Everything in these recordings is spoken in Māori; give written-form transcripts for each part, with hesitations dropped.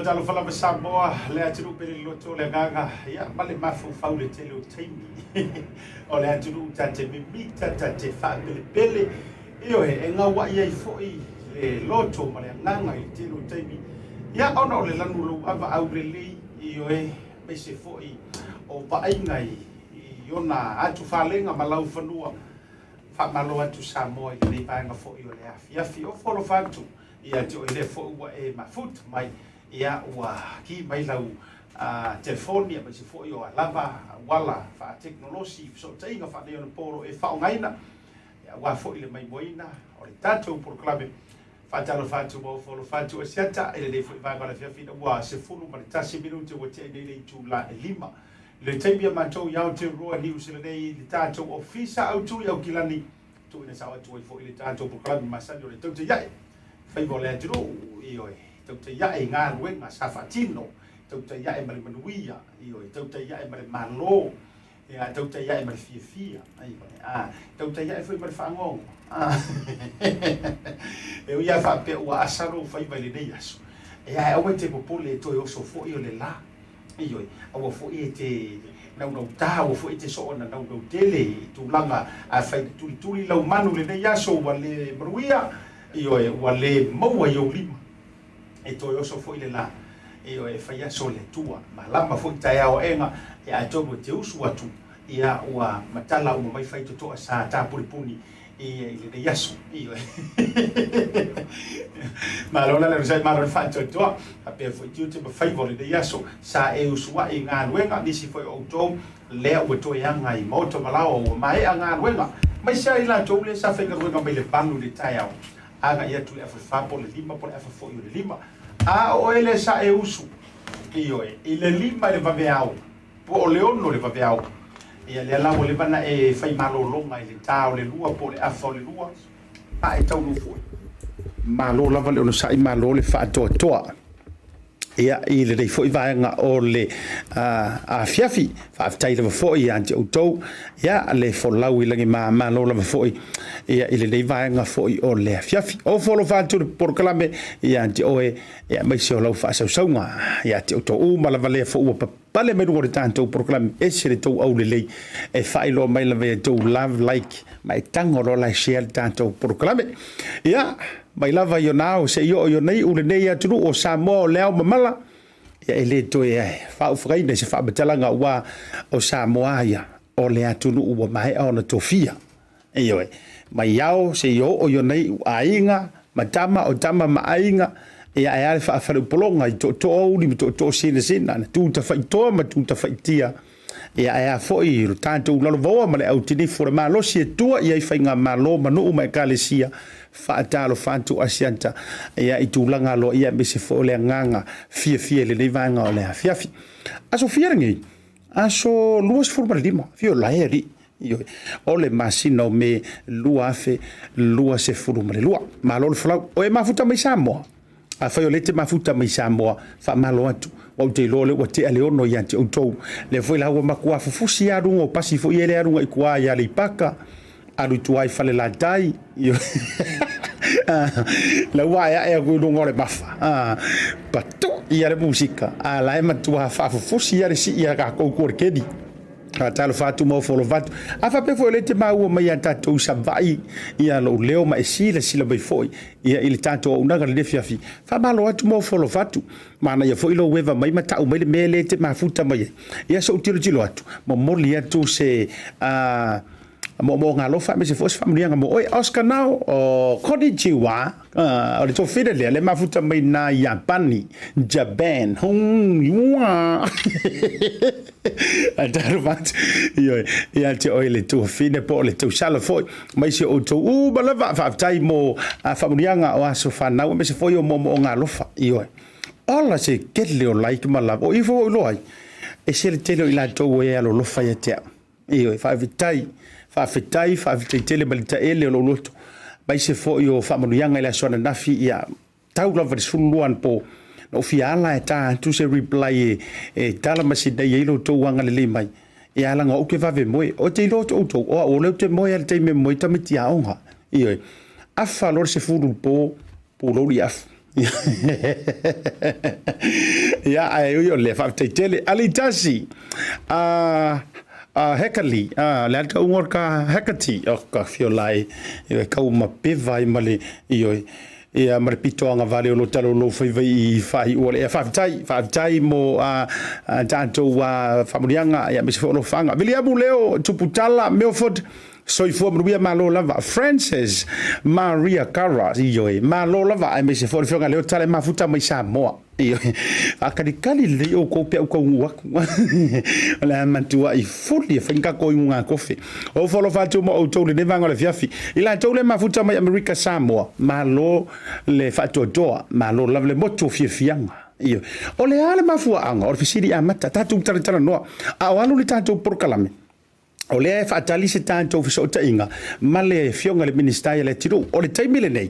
Talo fala Samoa le atu pele loto le gaga ya male mafu faule tele taimi o le atu tate mimita tate fa pele io e nga wa ye foi le loto male nganga i tele taimi ya ona o le lanu lo ava aurele io e me se foi o painga i ona atu falenga malau fanua fa malo atu Samoa le painga foi o le afi o folo fatu ia to ile fo wa e mafut mai ia wa ki mai lau telefoni ma se fo yo lava wala fa teknologi so tainga fa le poro e fa ngaina ia wa fo ile mai boina o le tato por klabe fa talo fa tu mo fo fa tu Asiata ele le fo va la fia wa se fulu ma tasi minuti o te le tu la lima le tembia matou ya te roa ni usile nei le tato ofisa au tu ya kilani tu ina sawa tu fo ile tato por klabe masadio le tu ya fai vole dro io tau te ia e ngā ruenga sa fatino tau te ia e mare manuia io tau te ia e mare malo ia tau te ia e mare fia ai tau te ia e foi mare fango e ia fa pe o asaro fai vai le aso ia e o te popole to o so fo io le la io o fo e te no ta o fo e te so na no tele tu langa a fai tu lau manu le aso wale maruia io e wale maua io lima e to yo so foi le la io e faia sole tua ma lama foi tai ao enga e a tobo te usu atu ia ua matala o mai fai to sa ta puni e le yaso io ma lona le sai ma fa to a pe foi tu te fai vole de yaso sa e usu wa e nga wenga nisi foi o to le o to yanga i moto malao o mai anga wenga mai sai la to le sa fe nga wenga mai le panu le tai ao aga ia tu e fa po le lima po e fa fo le lima a o ele sa e usu io e le lima le vaveao po le ono le vaveao ia le la o le bana e fai malo longa i le tao le lua po le afa le lua pa e tau no foi malo lava le ono sa i malo le fa to ia I le foi vaenga o le a fiafi fa tai le foi ante o tou ia le folau I langi ma lo le foi ia I le vaenga foi o le fiafi o folo fa tu por kalame ia ante o ia mai se o lau fa saunga ia te o tou ma la vale fo o pale me ro tanto por kalame e se le tou au le e fa lo mai la ve tou love like mai tango lo la share tanto por kalame ia mai lava yo nao se yo nei ule nei atu o Samoa leo mamala ya ele to ya fa ufreine se fa betalanga wa o Samoa ya o le atu o mai ona tofia iyo mai yao se yo o yo nei ainga matama o tama mainga ya ya fa fa polonga to uli to sina tu ta fa to ma tu ta fa tia ia foi tanto lo voa ma le au tini for ma lo si tua ia fa nga ma lo ma no ma kalesia fa talo fantu asianta ia itulanga lo ia be se fo le nganga fie le vanga o le fiafi aso fieringi aso luas forma lima fio la eri io o le masino me luafe lua se forma le lua ma lo flau o e mafuta mai Samoa a fa le te mafuta mai Samoa fa malo atu o te lo le o te ale ono ia te autou le foi la ma kua fufusi aru o pasi foi ele aru I kua ia le paka aru tuai fale la dai io la wa ia go no ngore mafa pato ia le musika la ema tua fa fufusi ia si ia ka ko kedi talo fatu mo folo fatu afa pe foi le te mau mai ata to sa vai ia lo leo ma sila bai foi ia il tanto una le fiafi fa malo atu mo folo fatu mana ia foi lo weva mai mata o mai le mele te mafuta mai ia so tilo atu mo moli atu se mo ngalo fa me se fos family nga mo oi Oscar now o konnichiwa o le to fidele le mafuta mai na Japani Japan yuwa atarvat ia te oi le to fide po le to sala foi mai se o to balava fa tai mo family nga o aso fa na me se foi o mo ngalo fa io alla se kelle o like mala o ifo loi e se le tele ila to e alo lo fa ia te io fa vitai fa tele balita ele lo loto mai se fo yo fa manu yanga ila sona nafi ia tau la versuluan po no fiala ta tu se reply e tala masida ye lo to wanga le mai ia la ngo ke va ve moi o te lo to o le te moi al te me moi ta miti aonga io afa lo se fulu po lo ri af ia ai yo le fa tele ali Tasi hekali le alta ungor ka hekati o ka fiolai e ka uma pevai male io ia marpito anga vale o talo lo fai o le fa tai mo tanto wa famurianga ia me se fo fanga biliabu leo tuputala meofod so ifo mruia malo lava Francis Maria Cara io malo lava me se fo fionga leo tale mafuta mai Samoa io akali le o ko pe ko waku la mantua I fully finga ko nga kofi o folo fatu mo o tole ne vanga le fiafi ila tole mafuta mai America Samoa malo le fatu doa malo lava le moto fianga io o le ale mafua anga o fisiri amata tatu tara no a walu le tatu por kalame o le fa tali se tanto fiso tainga male fionga le minister le tiro o le taimile nei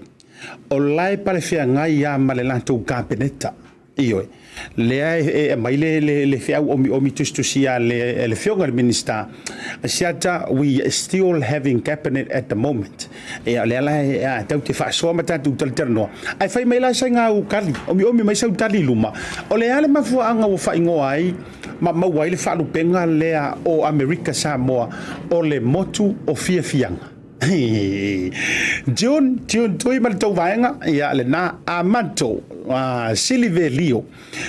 o lai pale fianga ia male lanto campeneta io le mai le fia o mi tustusia le fionga le minister Asiata we still having cabinet at the moment e le la tau te fa so mata tu terno ai fai mai la sanga u kali o mi mai sau tali luma o le ale mafua anga o fa ingo ai ma wai le fa lu penga le o America Samoa o le motu o fianga John toi mal tau vaenga ia le na amanto silive lio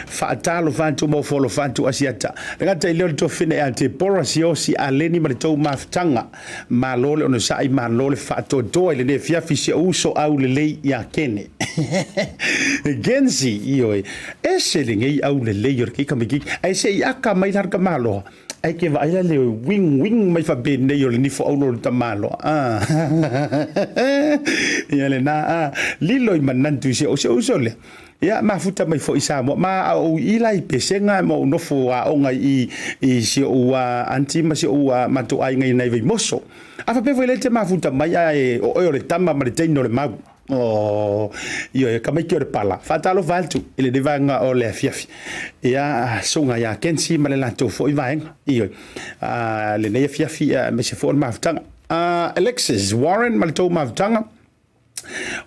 fa talo fantu mo folo fantu asiata nga te leo to fine ante porasio si aleni mal tau maftanga malole ono sai malole fa to do ile ne fia fisi uso au le ya kene genzi io eseling ei au le yor ki kamiki ai sei aka mai har ka malo ai ke vai le wing mai fa ben ne yo ni fo au ta malo ia le na lilo I manantu se o le ia mafuta mai fo isa mo ma o ila I pesenga mo no fo a onga I se o anti ma se o matu ai ngai nei moso afa pe foi le te mafuta mai ai o le tama ma le teino le mau Oh, io e kamai ki o le pala. Whatalo valtu, ele de vanga o le fiafi. Ia sunga ia kensi ma le lantou fo i vaenga. Io, le nei fiafi me se fo o maftanga. Alexis Warren ma le tau maftanga.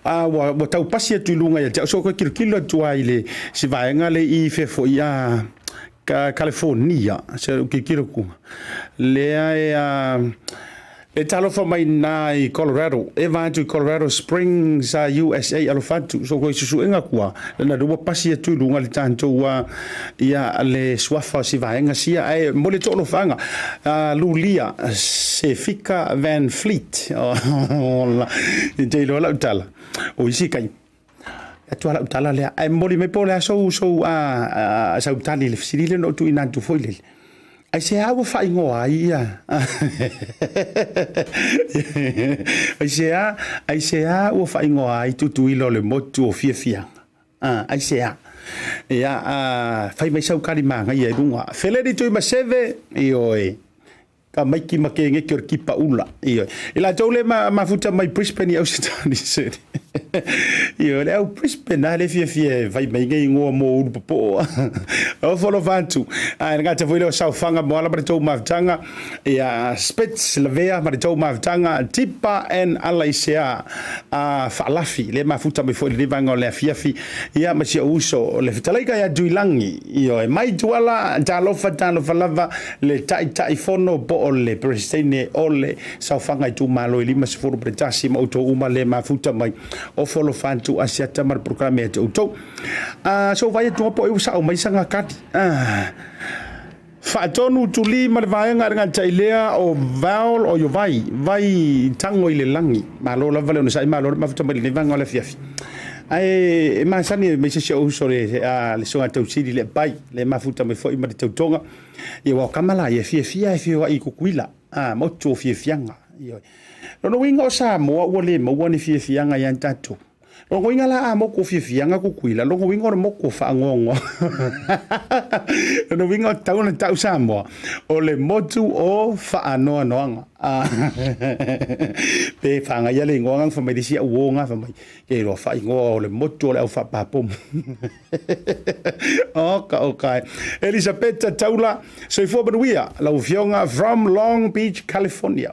Wa tau pasi atu lunga ia. So ko kilo atua i le si vaenga le i fe fo ia California. Se kilo ku. Lea e e talo fa mai na i Colorado e va to Colorado Springs USA alo fatu so ko su enga kua na do pasi tu lunga le tanto wa ia le swafa si va enga sia ai mo le tolo fanga Lulia se fica Van Fleet la de lo tala o isi kai tu ala tala le ai mo me pole so sa tali le sili no tu ina tu foile ai se awa fai ngoa ia ai se awa fai ngoa i tutu ilo le motu o fia ai se a ia fai mai sau kari manga ia runga feleri tu ma seve oi ka mai ki makenge ki kipa ula io ila tole ma futa mai Brisbane au sitani se io le au Brisbane ale fia vai mai ngai ngo mo po o folo vantu nga te voile o sau fanga mo ala to maftanga ia spits la vea ma to maftanga tipa en alaisia falafi le ma futa mai foi le vanga le fiafi ia ma si uso le fitalaika ia duilangi io e mai tuala talo lava le tai fono o le presidente o le saufanga i tu malo i lima sefuru pretasi ma uto uma le mafuta mai o folo fantu asiata mar programe e uto so vai tu po u sa o mai sanga kati fa tonu tuli mar vaenga nga tailea o vaol o yo vai tango i le langi malo la vale no sai malo mafuta mai le vanga le fiafi ai ma sani me se o sore le songa tau sidi le pai le mafuta me foi ma te tonga e wa kamala e fia i kukuila mo to fianga io no winga o Samoa o le mo woni fianga ya tatu lo winga la mo ko fianga kukuila lo winga mo ko fa ngongo no winga tau Samoa o le motu o fa no pe fanga ya le ngonga fa mai disia wonga fa mai ke lo fa ngo le motu le fa papom okay Elisabetta Taula so for benuia la ufionga from Long Beach, California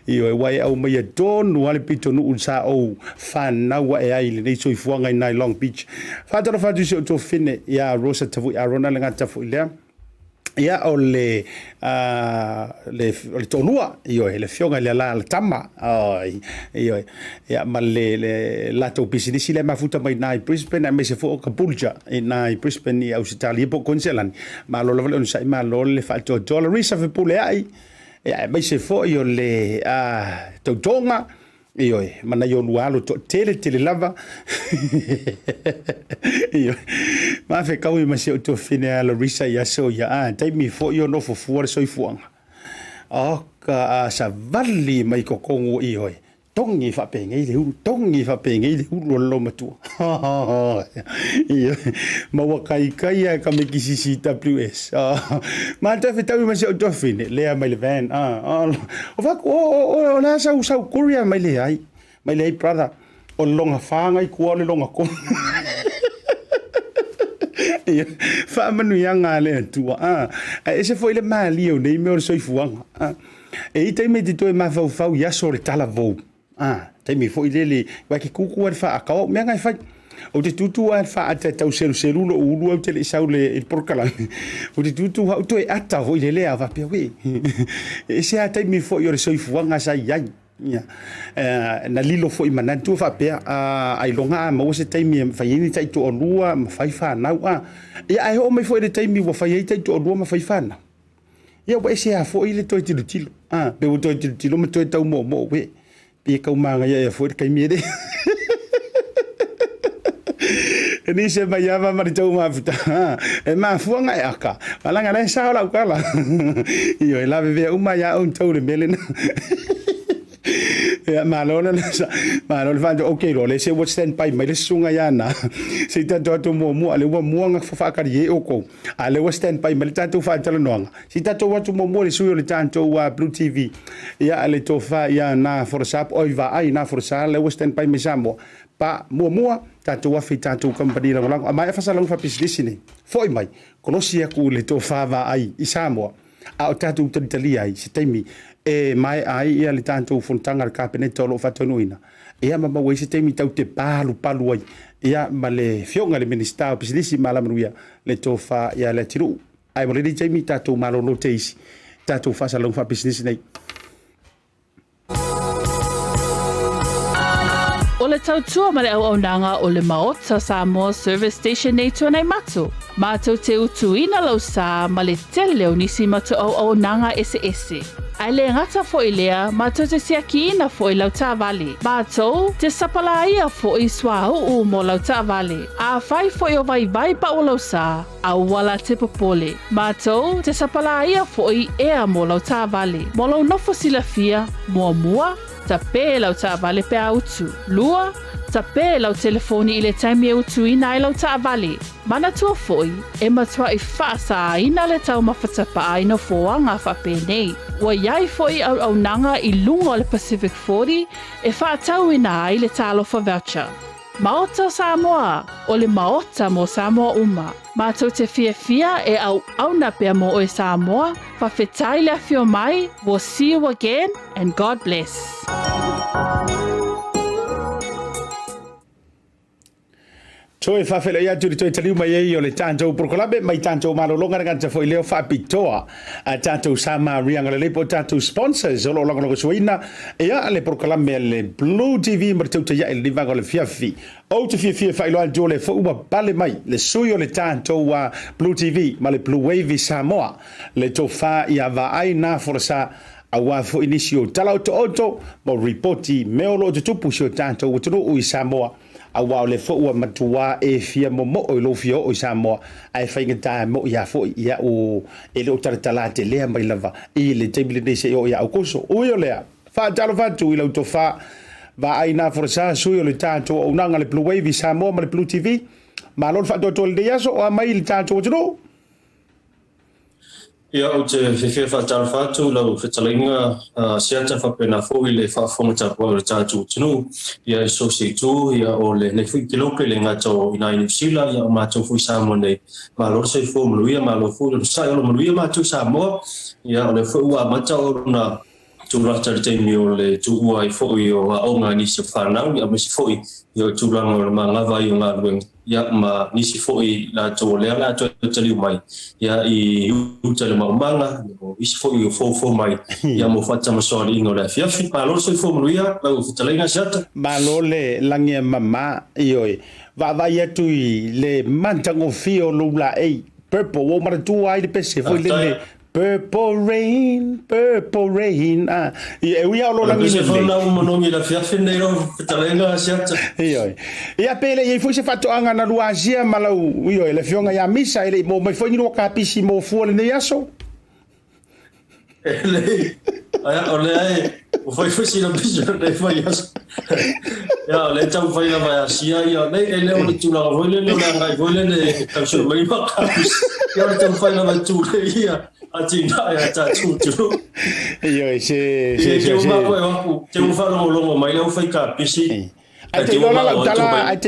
io wai au mai don wale pito nu unsa o fan na wa ai le so ifuanga in Long Beach fatara fatu so to fine ya Rosa tavu arona nga tafu ile ia o le tonua io le fionga le la tama io ia ma le lato business le mafuta mai nai Brisbane me se fo ka bulja nai Brisbane au Italia po konselan ma lo le sai ma lo le falto dollarisa fe pule ai ia me se fo io le tonga io mana io lualo tele lava io ma fe kau ma se to fine ala risa ya so ya tai mi fo io no fo fuor so fuanga ka sa valli mai ko kongo io tongi fa penge ile lo matu io ma wa kai ka me kisisi WS ma ta fe tau ma se to fine le mai le van o va o la sa kuria mai le ai brother o longa fanga i ko le longa ko fa manu yanga le tu ese foi le mali o nei me so fuanga e te me to ma fa ya so le tala vo te mi foi le wa ki kuku fa ka me ngai fa o te tutu fa ata tau selu no ulu au te le sau le il porkala o te tutu au to ata ho le va pe we e se ata mi foi o so fuanga sa ya na lilo foi manantu fa pe ai longa mo se taimi fa yini tai to onua ma fai fa na ia ai o me foi le taimi wa fa yini tai to onua ma fai fa na ia wa se a foi le to tilo pe o to tilo me to tau mo we pe ka manga ia foi kai mi de ni se mai ava ma tau ma futa e ma fuanga e aka alanga le sa la kala io e la ve uma ya un tau le melena Ya malona fanto okay lo le se what stand by mai le sunga yana. Se tanto mo ale wa muanga fa ka ye oko. Ale wa stand by mai tanto fa tala noanga. Si tanto wa mo le suyo le tanto wa BluTV. Ya ale to fa ya na Folasa oi Vaai na Folasa le wa stand by me Samoa. Pa mua tanto wa fi tanto company la ngala mai fa sala fa business ni. Foi mai. Konosi ku le to fa Vaai I Samoa. A tanto Italia ai se taimi mai ai ia le tanto fontanga le kapeneta lo fatonuina ia mama we se temi tau te palu ai ia ma le fionga le minister business mala manuia le tofa ia le tiru ai mo le temi tato malo no teisi tato fa salon fa business nei O le tautua ma le auaunanga o le Maota Samoa Service Station nei tuanai matu. Mātou te utuina lau sā ma le tele o nisi matu auaunanga ese. Ai le ngata fo I lea, mātou te siakiina fo I lau tāwale. Mātou te sapalaia fo I swahuu mo lau tāwale. A whai fo I o vai pa o lau sā, a wala te popole. Mātou te sapalaia fo I ea mo lau tāwale. Mo lau nofo silafia, mua, Taupea lau tāwale pe autu. Lua, Taupea lau telefoni I le taimi e utu ina I lau tāwale. Mana tua foi, e matua I whaasa ina le tau mawhatapa ai no foanga whape nei. Wa iai foi au nanga I lunga o le Pacific 40, e whaatau ina ai le talofa voucher. Maota Samoa, o le Maota mo Samoa uma. Mātou te fia e au na pia mo o Samoa, whawhetai le fio mai, we'll see you again, and God bless. Toi fafela ia turi toi taliu mai ei o le tantou prokolabe mai tantou malolonga ngata foi leo fapitoa a tantou sama rianga le lepo tantou sponsors o lo longa suina ia le prokolame le BluTV martou te ia le livago le fiafi o te fia failo al jole fo uma pale mai le suyo le tantou wa BluTV ma le Bluwave Samoa le tofa ia Vaai na Folasa awa fo inisio talau to auto mo reporti meolo te tupu sio tantou utunu u Samoa awa le fo ua matua e fia mo o lo fio o Samoa ai faingata mo ia fo ia o ele o taratala te lea mai lava I le table de se o ia o koso o yo lea fa talo fa tu ilo to fa Vaai na Folasa suyo le tanto o nanga le Bluwave Samoa ma le BluTV ma lo fa to le yaso o mai le tanto o no Ia o te whiwhia whātara whātu lau whetalainga Asiata Pio Vaoliko le whaafonga o le tātu tinu. Ia I sosi tū, ia o le nei whi kiloke le ngata o ina New Zealand, ia o mātou fui Samoa nei mālo se fō manuia, mālo fō le sai o manuia mātou Samoa. Ia o le whua mata o na tūrata le teimi o le tūua I fōi o aonga nisi whanau, ia mesi fōi I o tūranga o le mangava I o ngā ruenga. Ia ma nisi foi la to le la to tali mai ia I utale mamanga isi foi o fo mai ia mo fata mo so ringo la fia pa lo so fo mo ia la utalenga jata ma lo le lange mama ioi va ia tu le mantango fio lula ei purple wo ma tu ai de pese foi le Purple rain ah e ia lo langi se fa na mo no mi la fia fine ro talenga siata ioi ia pele e foi se fatto anga na luasia malau ioi le fionga ia misa ele mo mai foi no kapisi mo fu le neaso ele ai ole ai o foi si na biso le foi as ya le tau foi na vai asia ia nei ele o tu la voi le ngai voi le tau so mai pa ya le tau foi na vai tu le ia atina ya ta tu ioi se ma poi va te un fa lo mai le foi kapisi ai te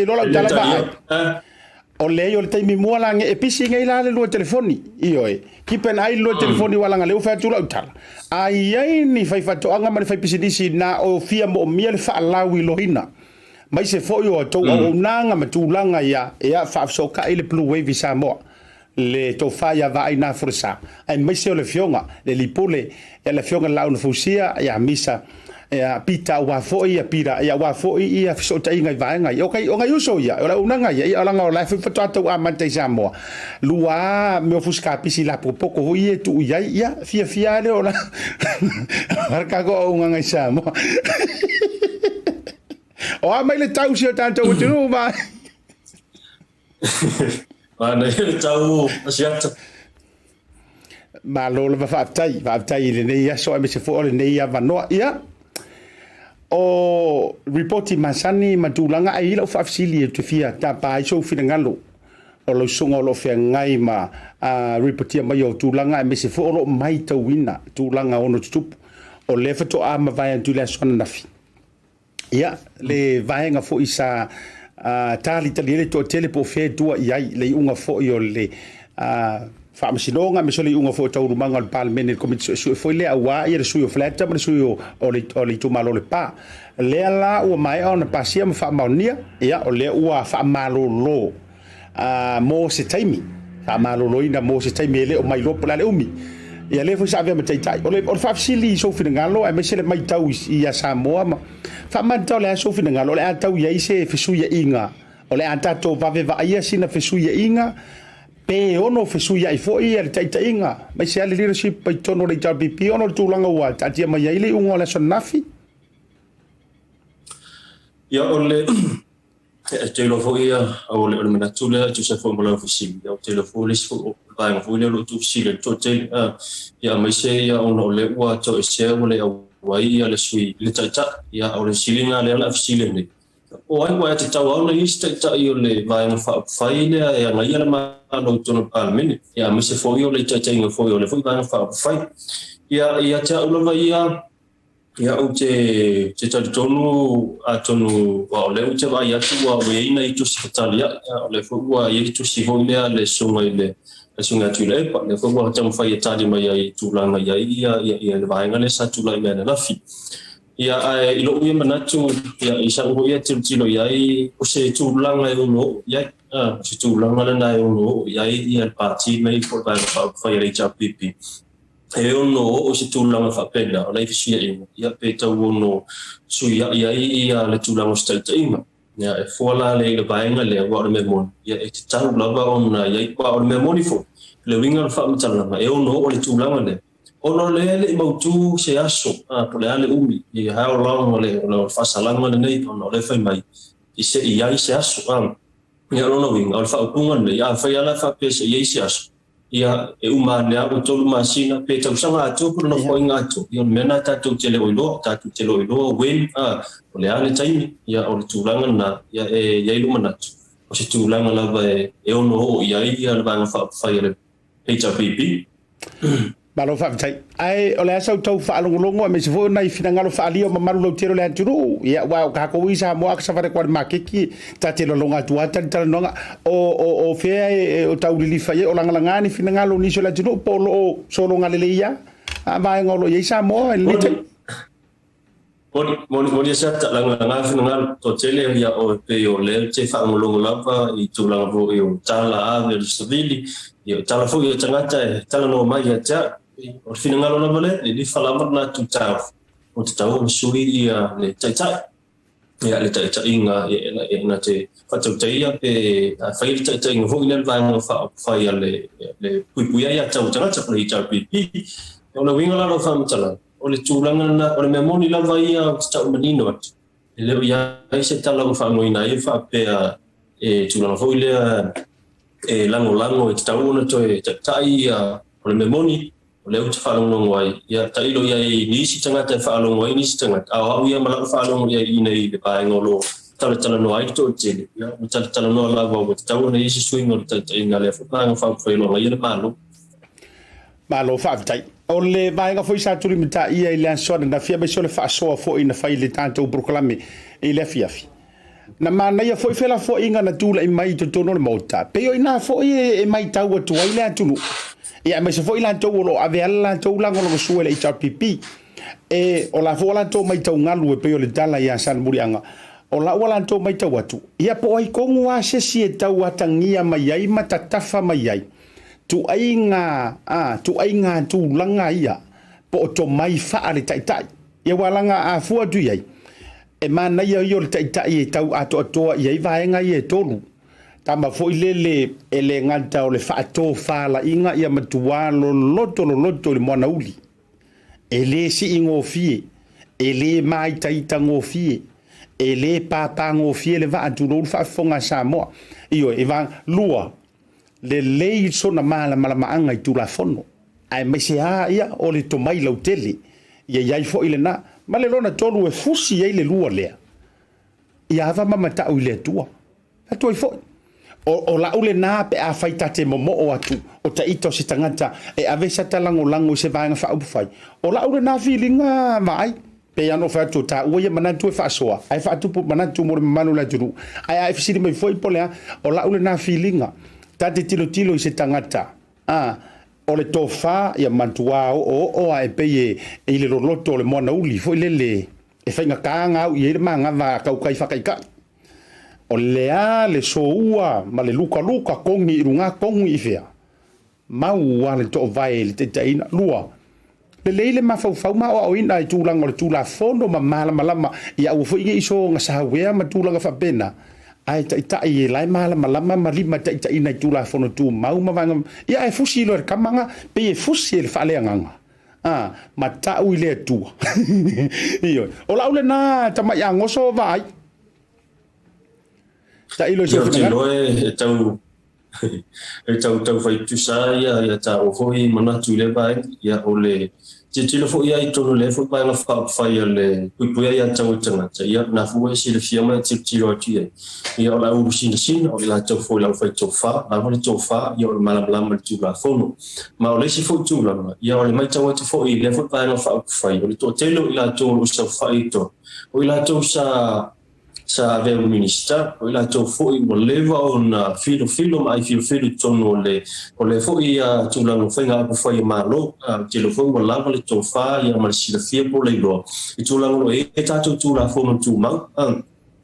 lo la tala o le yo le taimi mua lange e pisi ngai la le lo telefoni ioi kipen ai lo telefoni wala nga le fa tu la tala ai ai ni fai fato anga ma fai pisi disi na o fia mo mia le fa lawi lo hina mai se fo yo to o nanga ma tu langa ya fa so ka ile Bluwave Samoa le to fa ya Vaai na Folasa ai mai se le fionga le lipole e le fionga la una fusia ya misa ya pita wa foi ya pira ya wa foi ya so tai ngai vai ngai okay o ngai uso ya ola unanga ya ola nga la fa to a mante Samoa lua me ofusca pisi la poco hui tu ya fia le ola marca go unga ngai Samoa o a mai le tau si tanto o tinu ba ma ne tau Asiata ma lo le va tai le nei ya so me se fo le nei ya va no ya o reporti masani matulanga ai lo fafsili te fia ta pa so finangalo o lo songo lo fe ngai ma reporti mai o tulanga me se fo lo mai ta wina tulanga ono tup o le fato a ma vai tu la sona nafi ya le vai nga fo isa tali tali to tele po fe tua ia le unga fo yo le fa masinonga me soli unga fo tau rumanga al palmen ko su foi le awa ia su yo flata ma su yo o le tu malo le pa le ala o mai ona pasia ma fa maunia ia o le ua fa malo lo mo se taimi fa malo lo ina mo se taimi le o mai lo pala le umi ia le fo sa ave ma taitai o fa sili so finangalo e me se le mai tau ia Samoa ma fa man tau le so finangalo le tau ia se fisu ia inga o le anta to va ve va ia sina fisu ia inga pe ono fesu ia fo ia le taitainga mai se ale leadership pa tono le JPP ono tulanga wa tatia mai ile ungo le sonafi ya ole telefo ia ole ole mena tule tu se formula ofisi ya telefo le fo ba ngo le lo tu si le totel ya mai se ya ono le wa to se ole wa ia le sui le taita ya ole silinga le la ofisi le ni o ai wa te tau ona ista ta i le vai nga fa faile ya nga ia ma no tono palmen ya me se foi o le tata nga foi o le foi vai fa fai ya ta ulo vai ya o te tonu a tonu o le o te vai atu wa we ina i tu sitalia le foi wa i tu si foi le sunga ile sunga tu le pa le foi wa ta fai tali mai ai tu la mai ya le vai nga le sa tu la mai na fi ya ilo ia manatu ya isa ngo ia tilo yai o se tulanga no ya se tulanga na no yai ia parti mai for ba fa ia JPP no o se tulanga fa pena ona fisia ia peta no su ya ia le tulanga stelta inga ya e fola le bainga le wa me mon ya e tau lava ona yai pa me monifo le winga fa mtala no o le tulanga le ono le mautu se aso po le ale umi i hao lao le fasalanga le nei ono le fai mai i se ia se aso ia lona winga o le whaupunga le ia whai ala whapese ia se aso ia e uma le au tolu masina pe tausanga atu por no foi ngato ia mena tatu tele oilo wen o le ale taimi ia o le tulanga na ia ia ilu manatu o se tulanga lava e ono ia le vanga whai le HRPP malo fa tai ai o le asa tau fa longo me se fo nai finangalo fa ali o mamalu lo tiro le aturu ia wa ka ko isa mo aksa fa kwa makiki ta te lo longa tua ta longa o fe o tau li fa o langa langa ni finangalo ni so la tiro polo so longa le ia va ngolo isa mo ni te Moni sa ta langa finangalo to tele ia o pe o le te fa ngolo lava i tu langa vo i tala ave civili ia tala fo ia tangata tala no mai ia o finangalo na vale le falama na tu tau o te tau sui ia le taita ia le taita inga ia na te fatau taia pe fai le taita inga hoi le vanga fai le puipuia ia tau tangata le JPP o le winga la fa mtala o le tulanga na o le memoni la vai ia tau manino at le ia se tala fa moina ia fa pe tulanga hoi le lango e tau na to e tai o le memoni le o te whalongo wai ia tailo ia i nisi tangata e whalongo wai nisi tangata au ia malaka whalongo ia i nei le paenga lo tala no ai to tele ia tala no la wa te tau na isi swing o te inga le whapanga whawhailonga ia le malo whaavitai o le vaenga fo isa turi mita ia i le ansona na fia beso le whaasoa fo ina whai le tātou proklame i le fiafi na mana ia fo i whela fo inga na tūla i mai to tono le Maota peo ina fo i mai tau atu ai le atunu ia me se foi la tau lo ave ala tau lango lo suele HRPP o la fola tau mai tau ngalu e pe o le tala ia san murianga o la wala tau mai tau atu ia po ai kongu a se si e tau atangia mai ai matatafa mai ai tu ainga tu langa ia po to mai fa ale tai ia walanga a fu atu ia e mana ia yo le tai e tau ato ia vaenga ia tolu tama foi lele ele nganta o le faato fala inga ia matua lo loto le mona uli ele si ingofie ele mai taita ngofie ele papa ngofie le va atu lo fa fonga Samoa io e va lua le lei sona mala anga i tu la fono ai me se ia o le tomai lo tele ia foi le na ma le lona tolu e fusi ai le lua lea ia va mamata o le tua atu fo o la ule na pe a faita te momo o atu o ta ito si tangata e ave sa talango lango se vanga fa upu fai o la ule na feelinga mai pe ano fa tu ta o ye mana tu fa soa ai fa tu pu mana tu mo manu la juru ai fisi mai foi polea o la ule na feelinga ta te tilo se tangata o le tofa ia mantua o ai pe e le roloto le mona uli foi le e fa nga kanga o ye manga va ka kai fa kai ka o lea le soua ma le luka kongi runga kongi fea mau le to vai le taina lua le leile ma fau ma o ina i tulanga le tula fondo ma malama ia o foi iso nga sa wea ma tulanga fa pena ai ta i lai malama ma lima ta ina i tula fondo tu mau ma vanga ia e fusi lo kamanga pe e fusi le fa le nganga ma ta u le tu io o la ule na ta ma ya ngoso vai ta ilo se tau fai tu sa ia ta o foi mana tu le vai ia ole te lo foi ai to le foi pa la fa fai le pui ia tau tanga ia na foi si le fiama te lo ti ia ola u sin o la tau foi la fai to fa ma le to fa ia o mala tu la fono ma ole si foi tu la ia ole mai tau te foi le foi pa la fa fai o to telo ila to o sa fai to o ila to sa ave o minister o ila to foi mo leva ona filo mai filo tono le foi a tula no fenga po foi malo te lo foi mo lava le to fa ia mal si le fie po le lo i tula no e tato tula fo no tu ma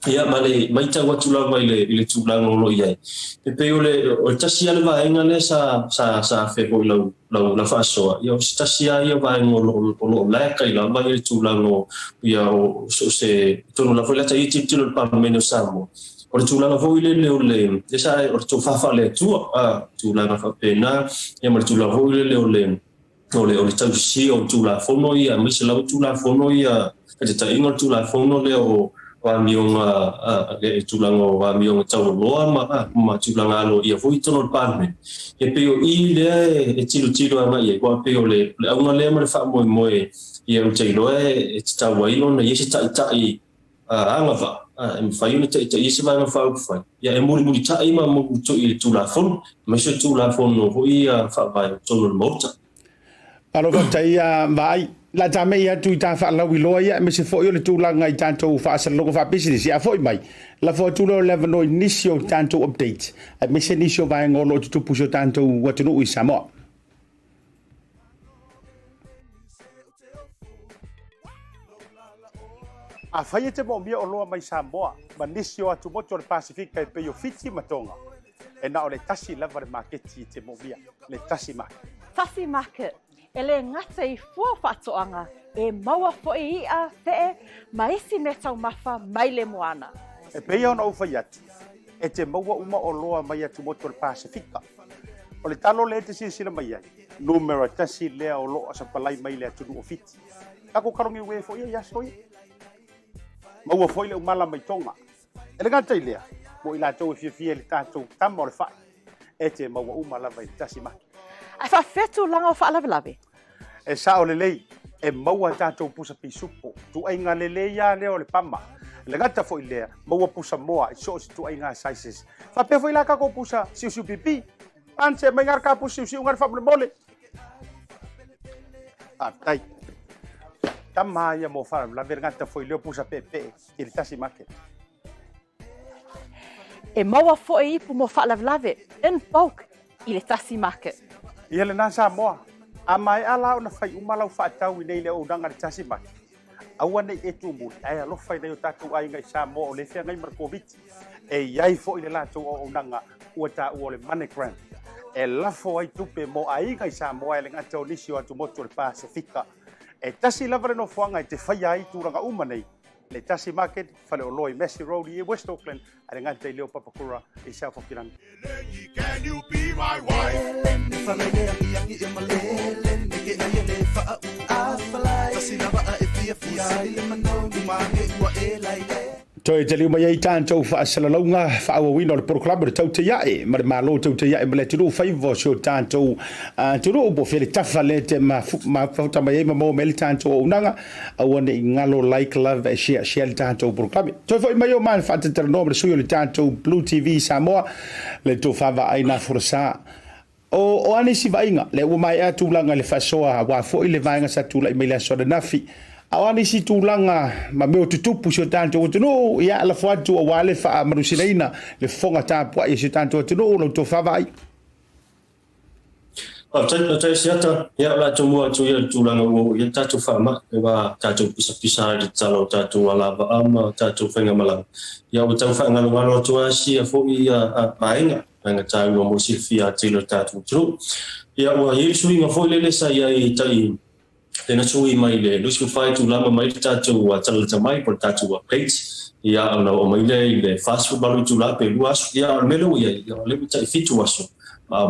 ia male mai ta watu la mai le tula no ia pe o tasi ale va enga le sa fe po la fa so ia tasi ia va no lo la kai la mai le tula no ia o se tono la foi la tai ti lo pa meno samo o tula la foi le esa o to fa le tu tula na fa pena ia mal tula foi le o tau si o tula fono ia mi se la tula fono ia te ta ingo tula fono le o wa mionga le tulango wa mionga tau loa ma tulanga lo ia foi tono parme e peo i le tilo ama ia kwa peo le una le ma fa mo ia o tilo e tau wa ilo na yesi tai anga fa em fa ino tai yesi va na fa fa ia e muri tai ma mo to i tulafon ma se tulafon no ia fa vai tono Maota alo va tai vai la tame ia tu ta fa la wilo ia me se fo yo le tu la ngai tanto fa sa logo fa business ia fo mai la fo tu lo level no inicio tanto update a me se inicio va ngolo tu puso tanto what no i Samoa a fai te mo mia o loa mai Samoa ma inicio atu mo to Pacific pe yo fiti matonga e na o le Tasi Market te mo mia le Tasi Market Tasi Market ele ngata I fua whatoanga e maua fo'i ia te maisi me tau mafa mai le moana. E peia ona uwhai atu, e te maua uma o loa mai atu moto le Pasifika. O le talo le te sila mai ai, numero tasi lea o loa sa palai mai le atu o fiti. Kako karongi ue fo'i ia soi. Maua fo'i le umala mai tonga. E le ngata I lea, mo I la tau e fia le tātou tama o le whai. E te maua uma lava I Tasi Market. Ai whawhetu langa o whaalawe. E sa o le lei, e maua tātou pusa pisupo. Tu ai ngā le lei ia leo le pama. Le ngata fo I lea, maua pusa moa, I so si tu ai ngā sizes. Whapea fo I la kako pusa siu pipi. Anse mai ngar ka pusa siu ngar whamule mole. Tai. Tama ia mo whara, la ver ngata fo I leo pusa pepe, I le Tasi Market. E maua fo I ipu mo whaalawe, in bulk, I le Tasi Market. Ia le nā Samoa, a mai ala o na whai umalau whaatau I nei le o danga le Tasi Market. Aua nei e tu muli, ai alo whai nei o tātou ai ngai Samoa o le whea ngai Markoviti. E iai fo I le lātou o danga ua tā ua le Monogram. E lafo ai tupe mo ai ngai Samoa e le ngata o nisi o atu moto le Pasifika. E tasi lava le no fuanga I te whai ai tūranga uma nei. Le Tasi Market, whale o loi Messi Road I West Auckland, a le ngata I leo Papakura I South Auckland. Can you be my wife? Toi te liu mai ai tātou whaasalalaunga whaawawina o le proklama le Tautai ma le malo Tautai ma le turu whaivo so tātou turu upo while tafa le te ma whauta mai ma mo mele tātou o unanga awane I ngalo like love share le tātou proklama. Toi whai mai o man whaatatara no le sui o le tātou BluTV Samoa le tō whawa aina Folasa. O ane si vainga le ua mai atulanga le whasoa wa fo I le vainga sa tula I mai le asoa nafi. Awani si tulanga ma meo tutupu si o tanto o tunu ia ala fuatu o wale wha marusinaina le fonga tāpua I si tanto o tunu lo to whawai. Tai siata ia la tumua tu ia tulanga o ia tatu whama e wa tatu pisa di talo tatu alava ama tatu whenga malang. Ia o tau whanga ngalo tua si a fo ia mainga nga tau o mo silfia tilo tatu tunu. Ia o ia suinga fo lele sa ia I tai tena sui mai le lusu fai tu lama mai tātou talata mai por tātou plates ia ana o mai le fast food balu tu la pe luas ia melo ia le tai fitu aso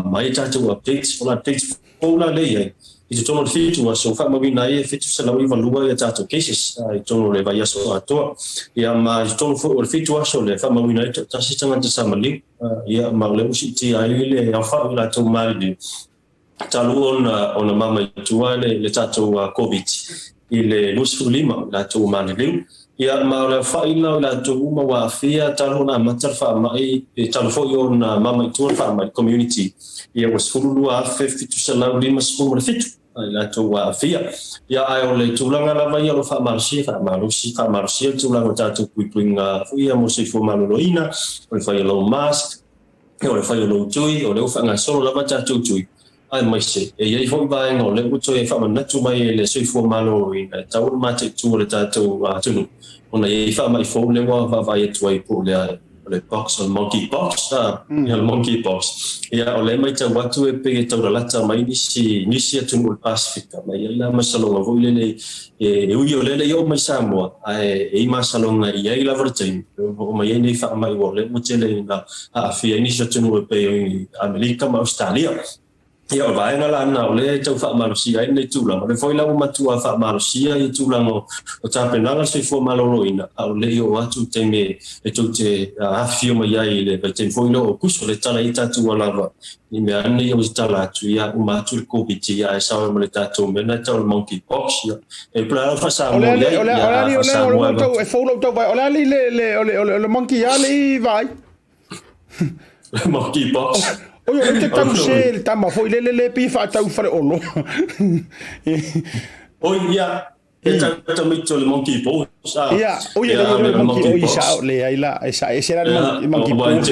mai tātou updates ola updates ola le ia I tono fitu aso fa mai na ia fitu sa lawi valua ia tātou cases I tono le vai aso atoa ia ma tono fo o fitu aso le fa mai na tasi tanga te samali ia ma le usi ti ai le ia fa la tu mali Talu ona mama tua le tatou COVID I le lusu lima la tu maniliu ia ma le faila la tu uma wa fia talu na matar fa mai talu fo ona mama tua fa mai community ia was fulu a 50 to sala lima sumur fitu la tu wa fia ia ai ole tulanga la vai lo fa marsi tulanga tatu kuinga ia mo se fo manuloina o fa lo mask o fa lo tui o le fa nga solo la tatu tui ai mai se e ia foi vai no le uto e fa na tu mai le sui fo malo I tau ma te tu le tatu tunu ona e fa mai fo le wa va vai tu ai po le box on monkey box le monkey box ia o le mai te watu e pe tau la ta mai ni si tu ul pacifica mai la ma salonga vo le e ui o le yo mai Samoa e ma salonga ia la vortain o mai ni fa mai wo le mo te le na a fia ni si tu pe America ma Australia Ia o vai na lana o le tau wha marusia I nei tūlanga. Le foi lau matua wha marusia I tūlanga o tāpenanga se fua maloroina. A o le o atu te me e tau te hawhio mai ai le vai te foi lau o kuso le tala I tātua lava. I mea ane o tala atu ia o matu le COVID ia e sawa mo le tātou mena tau le monkey pox ia. E pula lau whasamo ia ia whasamo ia. E fōlau tau vai. Ole ali le monkey ia le I vai. Le monkey pox. Oyo te tau se le tama foi le pi fa tau fare olo. Oi ia e tau mito le monkey pox. Ia, oye le monkey pox le ai la esa era le monkey pox.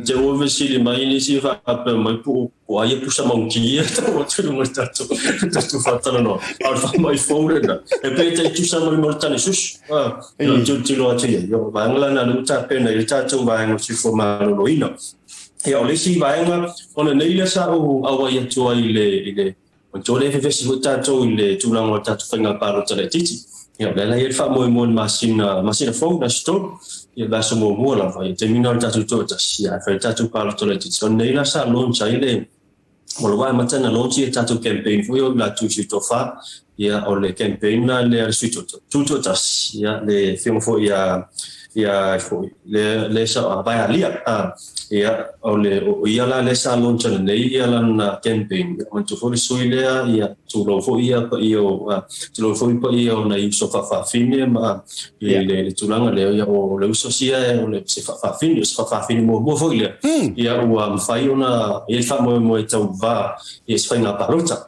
Je o vesi le mai ni si fa pe mai pu o ai pu sa monkey o tu mo tatu fa tala no. Al fa mai fore na. E pe te tu sa mai mortani sus. Tu lo ati yo bangla na lu ta pe na ta tu ba ngo si fo ma lo ino. E o le si vaenga ona nei le sa o awa ia tua I le o tole fe fesi ho tatou I le tulanga o tatou whainga paro tala titi ia le la ia wha mo masina phone na sto ia la so mo la vai te mina o tatou to tasi ia fa tatou paro tala titi o nei la sa launch ai le o le wai matana launch ia tatou campaign fo ia la tu si to fa ia o le campaign na le suito to tasi ia le film fo ia fo le sa vai alia ia o le ia la le salon tele nei ia la na campaign on to for soilea ia to lo fo ia pa io to lo fo pa io na I so fa fine ma le tulanga le ia o le sosia o le se fa fine mo fo ia ia o fai ona ia fa mo tau va ia se na parota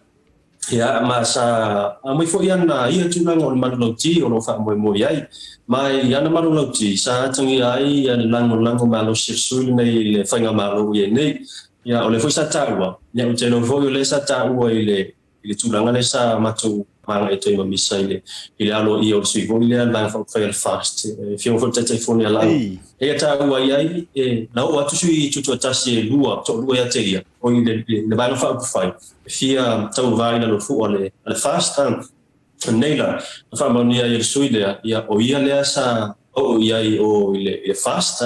ia ma sa mai fo ia na ia tulanga o manloti o lo fa mo ia mai ia na manloti sa tangi ai ia lango malo sirsul nei le fainga malo ia nei ia o le foi sa taua ia o te no foi le sa taua I le tulanga le sa matu manga e toi mamisa I le alo I o sui foi le la fail fast fio fo te telefone ala ia taua ia na o atu sui tutu tasi lua ia te ia o le bana fa fai fia tau vai na lo fu le fast Neila, fa monia ia sui le ia o ia le sa o ia o le fast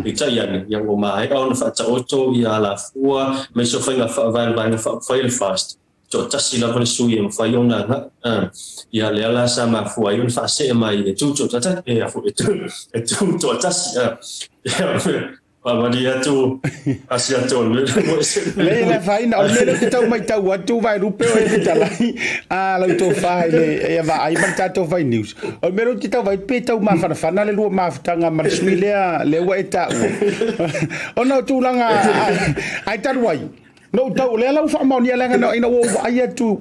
ita ia o mai o na fa auto ia la fua me so fa va fa fast cho Tasi la con sui em fai ona na ia le ala sa ma fu ai un fa se mai e tu cho tata e fu e tu cho Tasi pa dia tu Asiata le fai na le te tau mai tau atu vai rupe o e talai la to fai le e va ai man tato vai news o mero te tau vai pe tau ma fana le lu ma tanga ma sui le wa eta o no tu langa ai taru ai no tau le la fa mo ni la no ina wo ai atu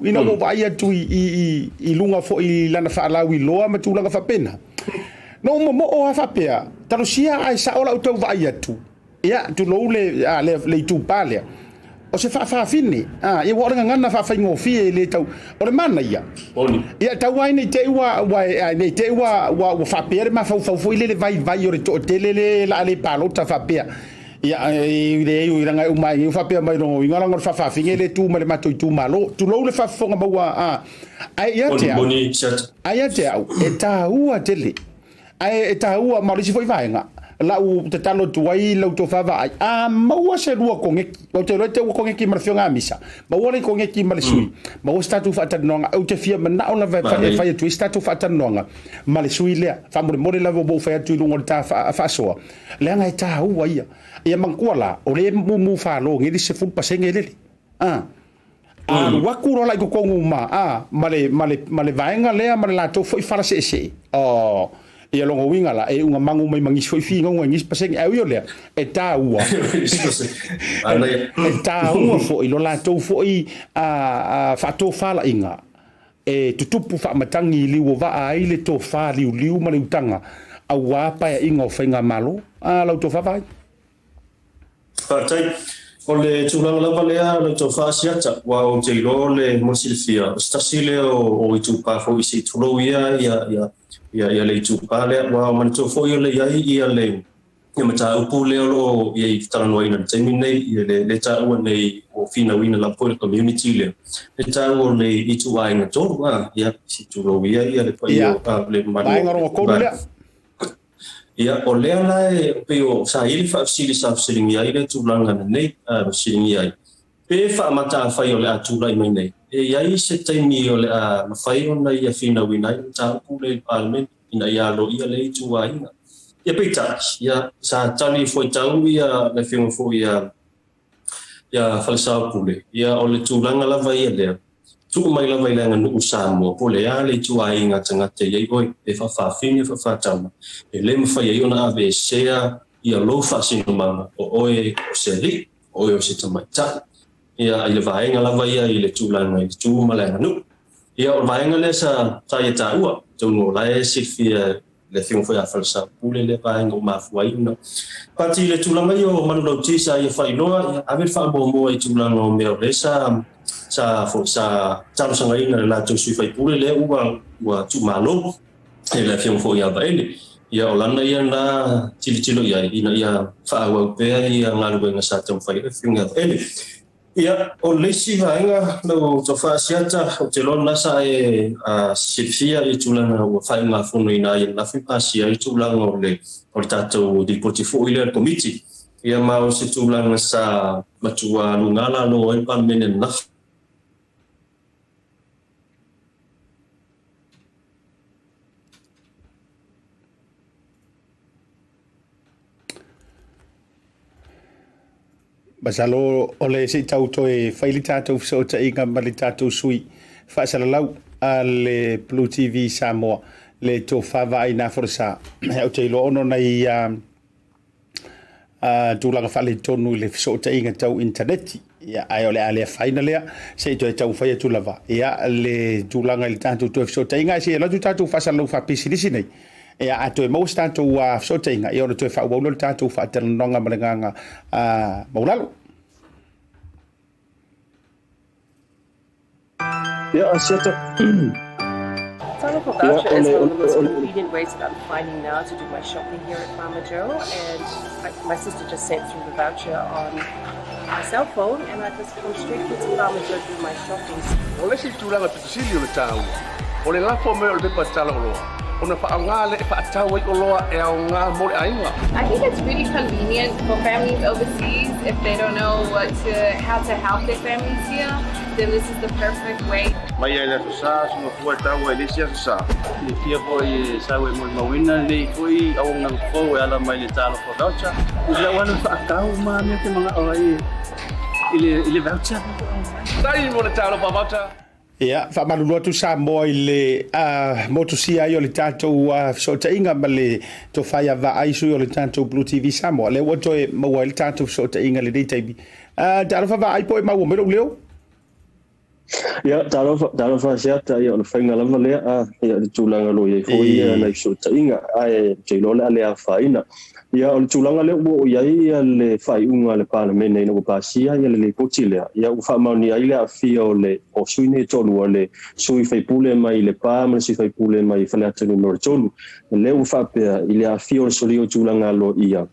i lunga fo i lana fa la wi loa ma tu langa fa pena no mo o fa pea taro sia ai sa ola tau vai atu ia tu lo le tu pale o se fa fini ia wo ngana fa ngo fi le tau o le mana ia ia tau ai nei te wa nei te wa fa pere ma fa le vai o to tele la le palo ta fa pea ia le iranga mai fa pea mai no ingala ngor fa finge le tu male mato tu malo tu lo le fa fonga ba ai ia te ai te e ta ua tele ai e ta ua ma le si foi vaenga la u te talo tuai la to fa vai maua se lua konge o te rote o konge ki marfionga misa maua le konge ki male sui maua statu fa tanonga o te fia mana o la fa tu statu fa tanonga male sui le fa mo la bo fa tu lungo ta fa so le nga ta ua ia mangkuala o le mu fa lo ngi se fu pasenge le wakuro la ko nguma male vaenga le male la to foi fala se ia longo winga la e unga mangu mai mangi foi finga unga ngis paseng e yo le e ta ua e ta ua fo i lo la to fo i fa to fala inga e tutupu fa matangi liu va ai le to fa liu ma le utanga a wa pa inga ofenga malo la to fa vai Tautai o le tulanga lava lea le to fa Asiata wa o te lo le mosilfia Tasi le o i tu pa fo i si tulo ia le tu pa le wa man to fo le ia le mata upu le o ia talano ina te nei le ta o nei o fina wina la po community le ta o le i tu ai na to wa ia si tulo ia le pa le mari ia o le ala e peo sa ili fa sili sa sili ia ile tu langa nei sili ia pe fa mata fa yo le atu lai mai nei e ia se taimi o le ma fai ona ia fina wina ta ku le parliament ina ia lo ia le tu ai ia pe ta ia sa tani foi tau ia le fino fo ia falsa pule ia o le tu langa lava ia le tu mai lava ia nganu Samoa po le ale tu ai ngata te ia oi e fa fini fa tama e le fa ia ona ave sea ia lo fa sino mama o oe o seli o se tamata ia ile vaenga lava ia ile tu langa tu mala nganu ia o vaenga le sa ia ta ua tu no la e sifia le fino foi a falsa pule le vaenga o mafuai no pati le tu langa yo manu lo tisa ia fa inoa ave fa bo i tu langa o me le sa talo sanga ina la tu sui fai pule le ua tu malo e le fino foi a vaele ia olana ia na tilo ia ina ia fa wa pe ia ngalu nga sa tam fai le fino ele ia o le si vaenga no to fa Asiata o te lona sa e sifia i tulanga o fai nga fono ina ia na fi pasia i tulanga o le tato di portfolio committee ia ma o se tulanga sa matua lungala no e parliament na Basalo ole se tauto e faili tatou so ta inga mali tatou sui fa salalau ale BluTV Samoa le to fava ina forsa o te lo ono nei tulanga fale tonu le so ta inga tau internet ya ai ole ale faina le se to tau fa tu lava ya le tulanga le tatou to so ta inga se la tu tatou fa salalau fa pisilisi nei e a to mo sta to wa so tenga e o to fa wo lo ta to fa tan nonga malanga maulalo ya Asiata Sign-up for voucher is one of the most convenient ways that I'm finding now to do my shopping here at Farmer Joe, and my sister just sent through the voucher on my cell phone, and I just come straight to Farmer Joe to do my shopping. Ole si tulanga tu sili o tau. Ole la fo me o le pa tala o. ona whaanga le whaatau i oloa e au ngā more ainga. I think it's really convenient for families overseas if they don't know how to help their families here. Then this is the perfect way. Mai ai la sa suma fua tau e lesia sa. Le fia foi sa we mo mawina le foi au nang fo e ala mai le talo for voucher. Ila wana whaakau ma me te mga oi ile voucher. Tai mo le talo for voucher. Ia, whamarunua tu Samoa i le motosia i o le tātou sotainga ma le to whaia Vaai sui o le tātou BluTV Samoa. Le wato e maua le tātou sotainga le reitaibi. Tārofa Vaai po e maua mero leo? Ia, tārofa Asiata i o le whainga lama lea ia le tūlanga lo i hoi nei sotainga ai te lole ale a whaina. Ia o le tūlanga leo o iai le whaiunga le Parliament ina o Pasia ia le poti lea. Ia u whamauni ai le a fia o le o suine tolu o le sui whaipule mai le pā ma le sui whaipule mai whaleata numero tolu. Leo u whapea i le a fia o le soli o tūlanga lo ia.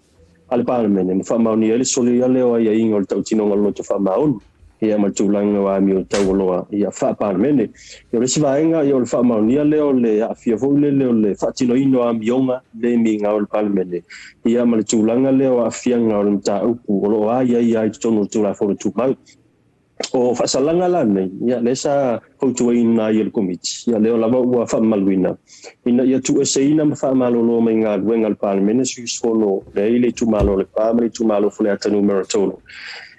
A le Parliament ina whamauni ai le soli a leo ai inga o le tautinonga lo te whamaunu. Ia ma tūlanga wa mi o tau loa ia wha Parliament. Ia le sivaenga ia o le whamauni a leo le a fia voile leo le whatino ino a mionga le mi ngā o le Parliament. Ia ma le tūlanga leo a fia ngā o le mta upu o lo a ia tono tūla fōna tūmau. O whasalanga la nei, ia le sa koutua ina i le komiti. Ia leo lava ua whamaluina. Ina ia tu eseina ma whamalolo mai ngā ruenga le Parliament sui sono le ile tūmalo le pāmari tūmalo fule ata numero tolo.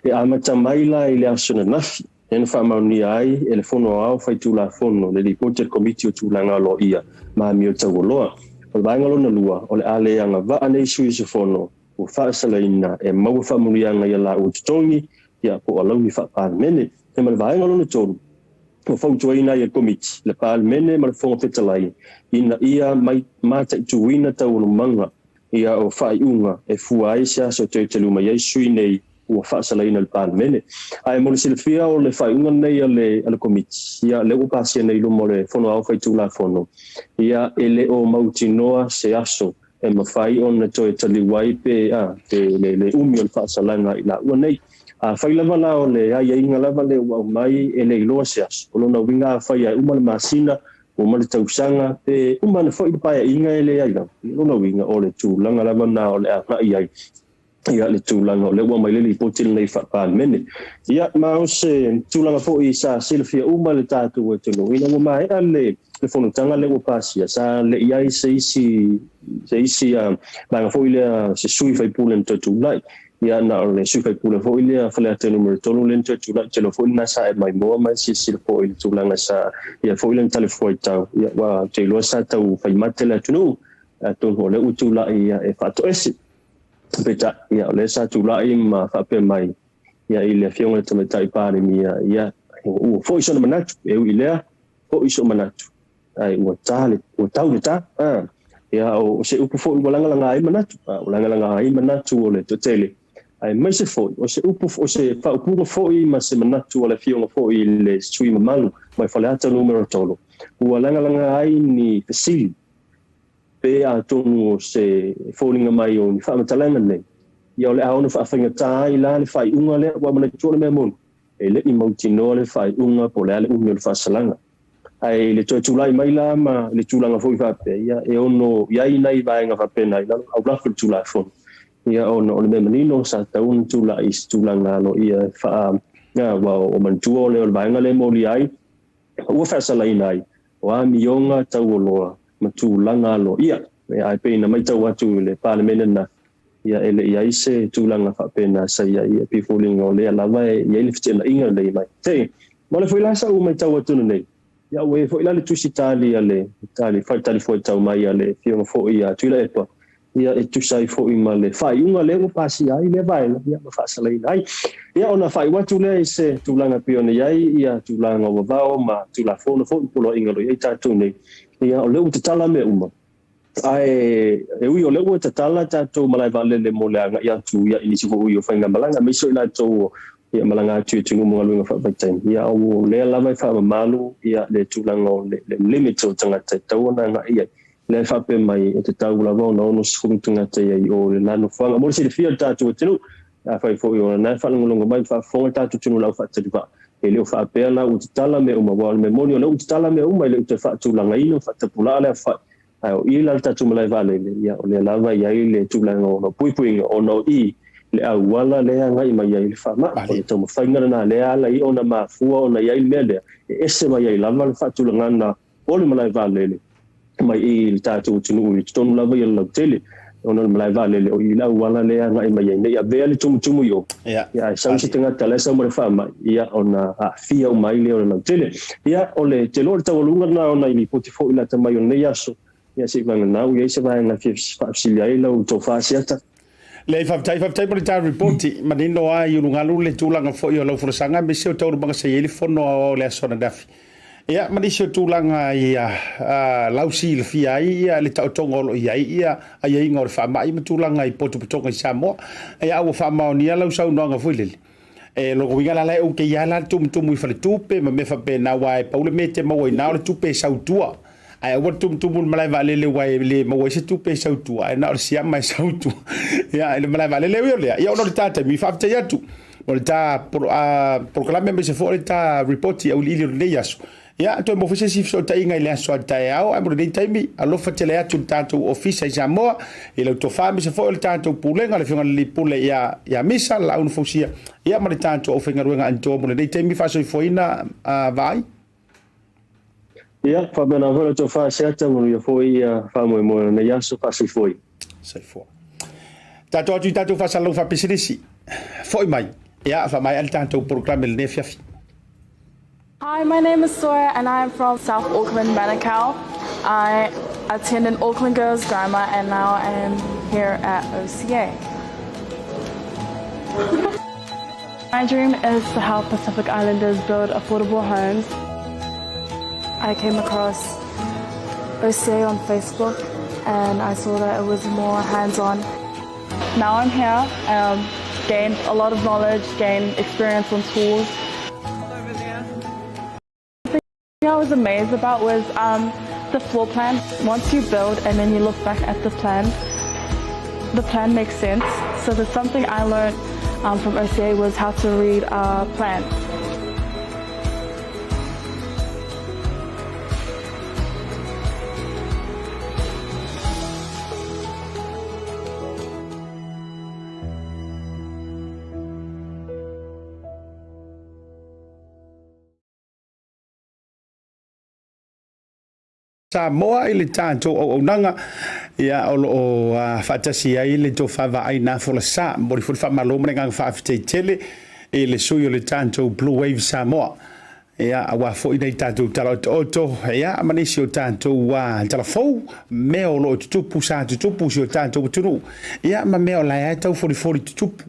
E amata maila i le asona nafi. Ena whamauni ai e le fono au whai tūla fono le reporter komiti o tūlanga lo ia ma mi o tau loa. O le vaingalo na lua o le aleanga va nei sui se fono o whaasalaina e mau whamunianga i la o tutongi ia po alau ni Parliament. E ma le vaingalo na tolu o whautuaina i a komiti le Parliament ma le fonga petalai ina ia mai mata i tuina tau manga ia o whaiunga e fuaisa so te teluma iai sui nei o whaasalaina le Parliament. Ai mo le silfia o le whaiunga nei ale komiti. Ia le upasia nei lo mo le fono au whai tūla fono. Ia ele o mautinoa se aso e mawhai o na toi taliwai pe le umi o le whaasalaina i la ua nei. Whai lava la o le ai inga lava le ua mai e le iloa se aso. O lona winga whai ai uma le masina o ma le tausanga pe uma na whai paia inga e le ai la. Lona winga o le tūlanga lava na o le a ngai ai. Ia le tūlanga o le ua mai le li potil nei Parliament. Ia mao se tūlanga po i sa silfia uma le tātou e tunu. Ina ua mai le whanutanga le ua pasia. Sa le iai se isi banga fo i le se sui whaipule na tūlai. Ia na o le sui whaipule fo i le whaleata numero tolu le na tūlai. Telo fo i na sa e mai moa mai si sila fo i le tūlanga sa. Ia fo i le tale fo i tau. Ia wa te loa sa tau whaimate le tunu. Tonu o le utula i e whato esi. Peta ia le sa tūlai ma whape mai ia i le fionga te metai pāre mi ia fo iso na manatu e u i lea fo iso manatu ai ua tau le tā ia o se upu fo i walangalanga ai manatu walangalanga ai manatu o le totele ai mai se fo o se upu o se whaupunga fo i ma se manatu o le fionga fo i le sui mamalu mai whaleata numero tolo walangalanga ai ni pesili pe a tonu se falling mai o ni whamatalanga nei. Ia o le aona whaawhinga tā i la le whaiunga lea wa mana tōna mea monu. E le i mautinoa le whaiunga po lea le umi o le whaasalanga. Ai le toi tūlai mai la ma le tūlanga fo i whape. Ia e ono iai nei vaenga whape nai la au lafu le tūlai fonu. Ia ono o le mea manino sa taun tūlai i tūlanga no ia wha wa o mantua o le o le vaenga le moli ai. Ua whaasalai nai. O a mionga tau o loa. Matulanga lo ia e ai pe na mai tau atu le Parliament na ia ele ia ise tulanga fa pena sa ia pe falling o le lava ia le fitena inga le mai te mo le foi la sa u mai tau atu nei ia we foi la le tusitali ale tali fa tali foi tau mai ale fio fo ia tula e pa ia e tu sai fo i male fai unga le o pasi ai le vai ia ma fa sala ai ia ona fai watu le ise tulanga pione ia tulanga o vao ma tula fo no fo polo inga lo ia tatu nei ia o leu te tala me uma. Ai ui o leu te tala tātou malai vale le moleanga ia tu ia inisi ko ui o whainga malanga miso ila tau ia malanga atu e tungu mga luinga whawaitain. Ia o lea lawai whaamalu ia le tūlanga o le limit o tangata tau ana nga ia. Le whape mai e te tau lawa o na ono skuru tangata ia i o le nano whanga. Mori si le fia tātou e tinu. Whai fo i o na whanangolonga mai whafonga tātou tinu lau whaatariwa. E leo whaapea la u te tala me uma wale me moni o leo u te tala me uma i leo te whaatulanga ino whaatapula le wha ai I la ta tu mai vale ia o le lava ia I le tu langa o pui o no I le au wala le anga I mai I le fama o le tau whainga na le ala I ona mafua ona ia I mele ese mai I lava le fatu langana o le malai vale le mai I le tātou tunu I tonu lava I lau tele ona le malai vale le o I lau wala le anga I mai ia vea le tumu yo ia sausi tenga tala sa mo le fama ia ona fia o mai le o lau tele ia o le te lor tau lunga na ona I potifo ila tamai o nei aso ia se vanga nau ia se vai na fisilia I lau tofa Asiata le faftai mo le tā reporti manino ai ulungalu le tūlanga fo I o lau furasanga me se o tau banga se ili fono o le asona dafi ia manisi o tūlanga ia lausi le fia ia le tautonga o ia ai inga o le whamai ma tūlanga I potuputonga I Samoa ia au whamaonia lau sau noanga fuilele loko winga la lai o ke ia la tumu I whale tupe ma me whape na wai paule me te maua I nao le tupe sautua ai o tumu malai vale le wai le maua se tupe sautua ai nao le siam mai sautua ia le malai vale le ia ia o le tata mi whapte atu o le tā proklame me se fo le tā reporti au ili le yasu ia to mo fese si so tai ngai le so tai au ai mo le taimi alofa tele atu tātou ofisa I Samoa I lau to fami se fo le tātou pulenga le finga le pule ia misa la un fosia ia ma le tātou o finga ruenga anto mo le taimi fa so foina Vaai ia fa bena vola to fa Asiata mo ia foi fa mo na ia so fa foi sai fo tātou fa salo fa pesidisi foi mai ia fa mai al tātou programa le nefiafi. Hi, my name is Sora and I'm from South Auckland, Manukau. I attended Auckland Girls Grammar and now I am here at OCA. My dream is to help Pacific Islanders build affordable homes. I came across OCA on Facebook and I saw that it was more hands-on. Now I'm here, gained a lot of knowledge, gained experience on schools. What I was amazed about was the floor plan. Once you build and then you look back at the plan makes sense. So there's something I learned from OCA was how to read plans. Samoa I le tātou o nanga ia o whaatasi ai le tō whawai nā Folasa mori furi whamaloma ngang whaafitei tele e le sui o le tātou Bluwave Samoa ia awa fo I nei tātou tala oto ia amanisi o tātou tala fau mea o lo tutupu sa tutupu si o tātou tunu ia ma mea o lai ai tau fori tutupu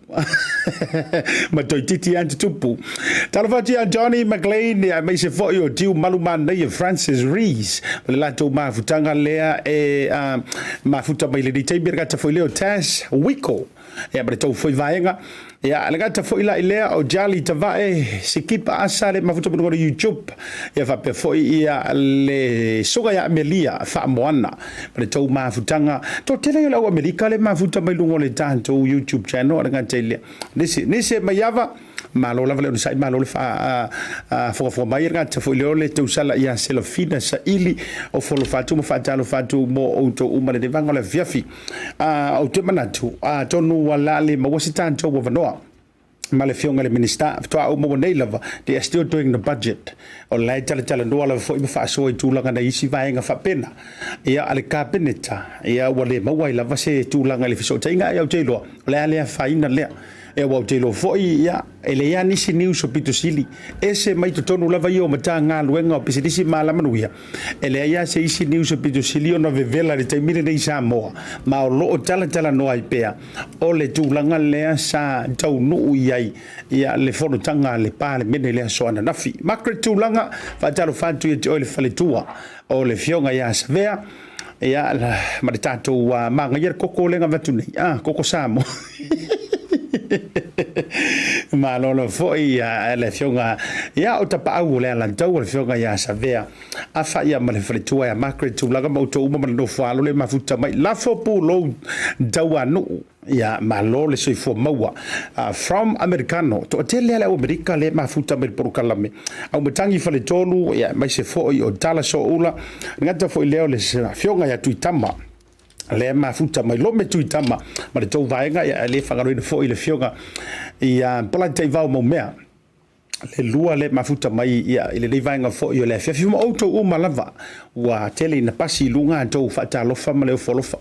ma toi titi an tutupu tala whati a Johnny McLean ia mai se fo I o tiu malumana ia Francis Rees ma le latou mafutanga lea e mafuta mai le ditei birgata fo I leo Tas Wiko ia ma le tau foi vaenga ia le gata fo ila ilea o jali tavae se kipa asa le mafuta mo YouTube ia fa pe fo ia le soga ya Amelia fa moana le tau mafutanga to tele la Amerika le mafuta mai lungo le tanto YouTube channel le gata ile nise mayava malo la vale sai malo le fa fo mai gata fo le tau sala ia selofina sa ili o fo fatu mo fatalo fatu mo auto uma le vanga le viafi o te manatu tonu wala le mo tanto wo vanoa ma le fionga le minista toa o mo nei lava they are still doing the budget o lai tala no ala fo I fa so I tulanga na isi vaenga fa pena ia ale kabineta ia wale mawai lava se tulanga le fiso tainga ia o telo le ale fa ina le e wa telo fo ia ele ya nisi news o pitosili ese mai to tonu lava io mata nga luenga o pisidisi mala manuia ele ya se isi news o pitosili ona vevela le taimire nei Samoa ma o lo tala no ai pea o le tulanga le sa tau no iai ia le fono tanga le pale mene le so ana nafi makre tulanga fa talo fantu e o le faletua o le fionga ya svea ia ma le tatou manga yer koko lenga vatu nei koko Samo Malolo foi le fionga ia o tapa au le lan tau le fionga ia savea a fa ia ma le fretua ia macre tu laga mo to uma no falo le mafuta mai la fo pu lo dawa no ia malo le soi fo maua from americano to tele le america le mafuta me por kalame au metangi fa le tolu ia mai se fo o tala so ula ngata fo leo le fionga ia tuitama le mafuta mai lo me tuitama ma le tau vaenga ia le fangaro le fo le fionga ia pola te vau mo mea le lua le mafuta mai ia ile le vaenga fo yo le fifi mo auto o malava wa tele na pasi lunga to fa ta lo fa ma le folofa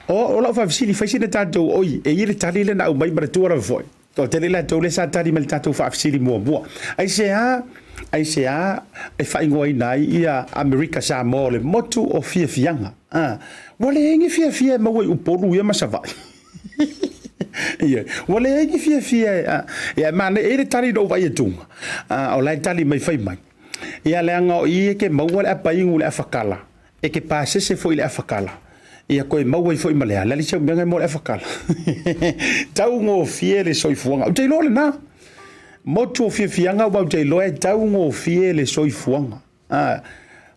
o la fa fisi fa sina tanto oi e ile tali le na o mai ma tu ora foi to tele la to le sa tali mal tanto fa fisi mo ai se a e fa ingoi nai ia America Samoa le motu o fia fianga wale ngi fia ma wai upolu ia masava ia wale ngi fia ia mana e tali do vai tu o la tali mai fai mai ia le anga i ke mau le apa ingu le afakala e ke pase se foi le afakala ia ko mau i foi male la li se menga mo le afakala tau ngo fie le soifuanga o te lo le na motu fia fianga wa te lo e tau ngo fie le soifuanga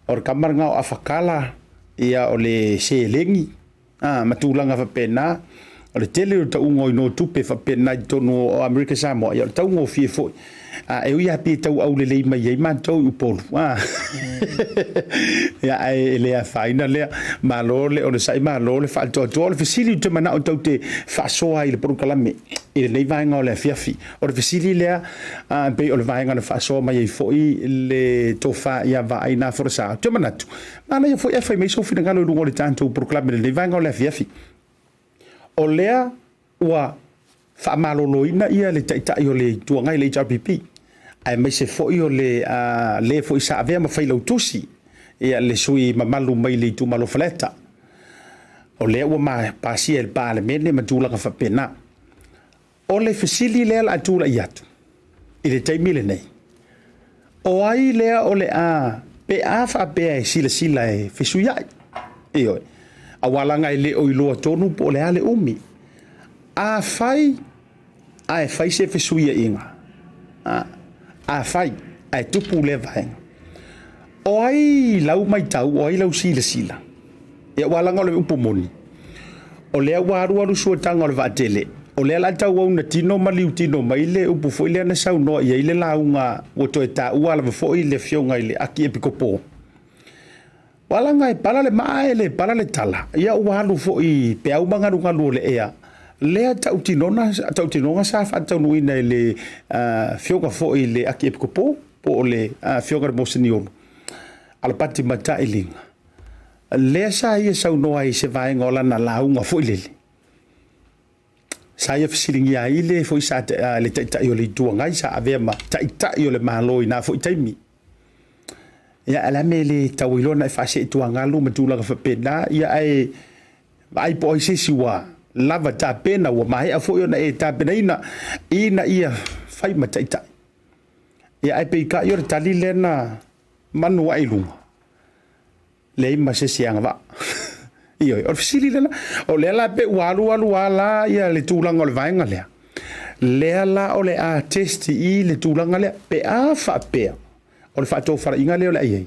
or kamar nga afakala ia o le se lengi matulanga fa pena o le tele o ta ungo no tupe fa pena tono o America Samoa ia ta ungo fie foi e ia pe tau au le mai ia man tau u polu ia ele a faina le malole o le sai malole fa to le fasili te mana o tau te fa soa ile por kalame ile nei vai nga o le fiafi o le fasili le pe o le vai nga na fa soa mai foi le tofa ia vai na forsa te mana tu mana ia foi e fai mai so fina ngalo lungo le tanto por kalame le vai nga o le fiafi o lea ua whaamaloloina ia le taitai o le tuangai le HRPP. Ai mai se foi o le foi sa avea ma whailau tusi ia le sui mamalu mai le tu malo faleta. O lea ua ma pasia el pale mene ma tūlanga whapena. O le fasili lea la tūla i atu. I le taimile nei. O ai lea o le pe a whapea e sila e whesuiai. Ioi. A walanga i le o iloa tonu po le ale umi. A fai se fesuia inga. A fai ai tupu le vaenga. O ai lau mai tau, o ai lau sila. Ia walanga o le upomoni. O lea waru suatanga o le vaatele. O lea la tau au na tino maliu tino mai le upu foi lea na sau noa ia ile launga o toe ta ua lava foi le fionga ile aki epikopo. Walanga e pala le maa le pala le tala. Ia ualu fo i pe au mangaru le ea. Lea tautinonga sa whatau nui nei le fionga fo i le aki epikopo po le fionga mosini onu. Ala pati mata i linga. Lea sa ia sau noa i se vaenga o lana launga fo i lele. Sa ia fisilingi a i le fo i sa le taitai o le tuangai sa avea ma taitai o le mahaloi na fo i taimi. Ia ala me le tawilona e fase tuangalu matulaga whapena ia ai po i sesi wa lava ta pena wa mahe a fo na e ta pena ina ia fai mataitai. Ia ai pe ka yo tali lena manu ai lunga. Le ima sesi anga va. Iyo o fisili lena o le la pe walu ala ia le tulanga le vaenga lea. Le la o le a testi i le tulanga lea pe a fa pe. O le whaatou whara inga leo le ai.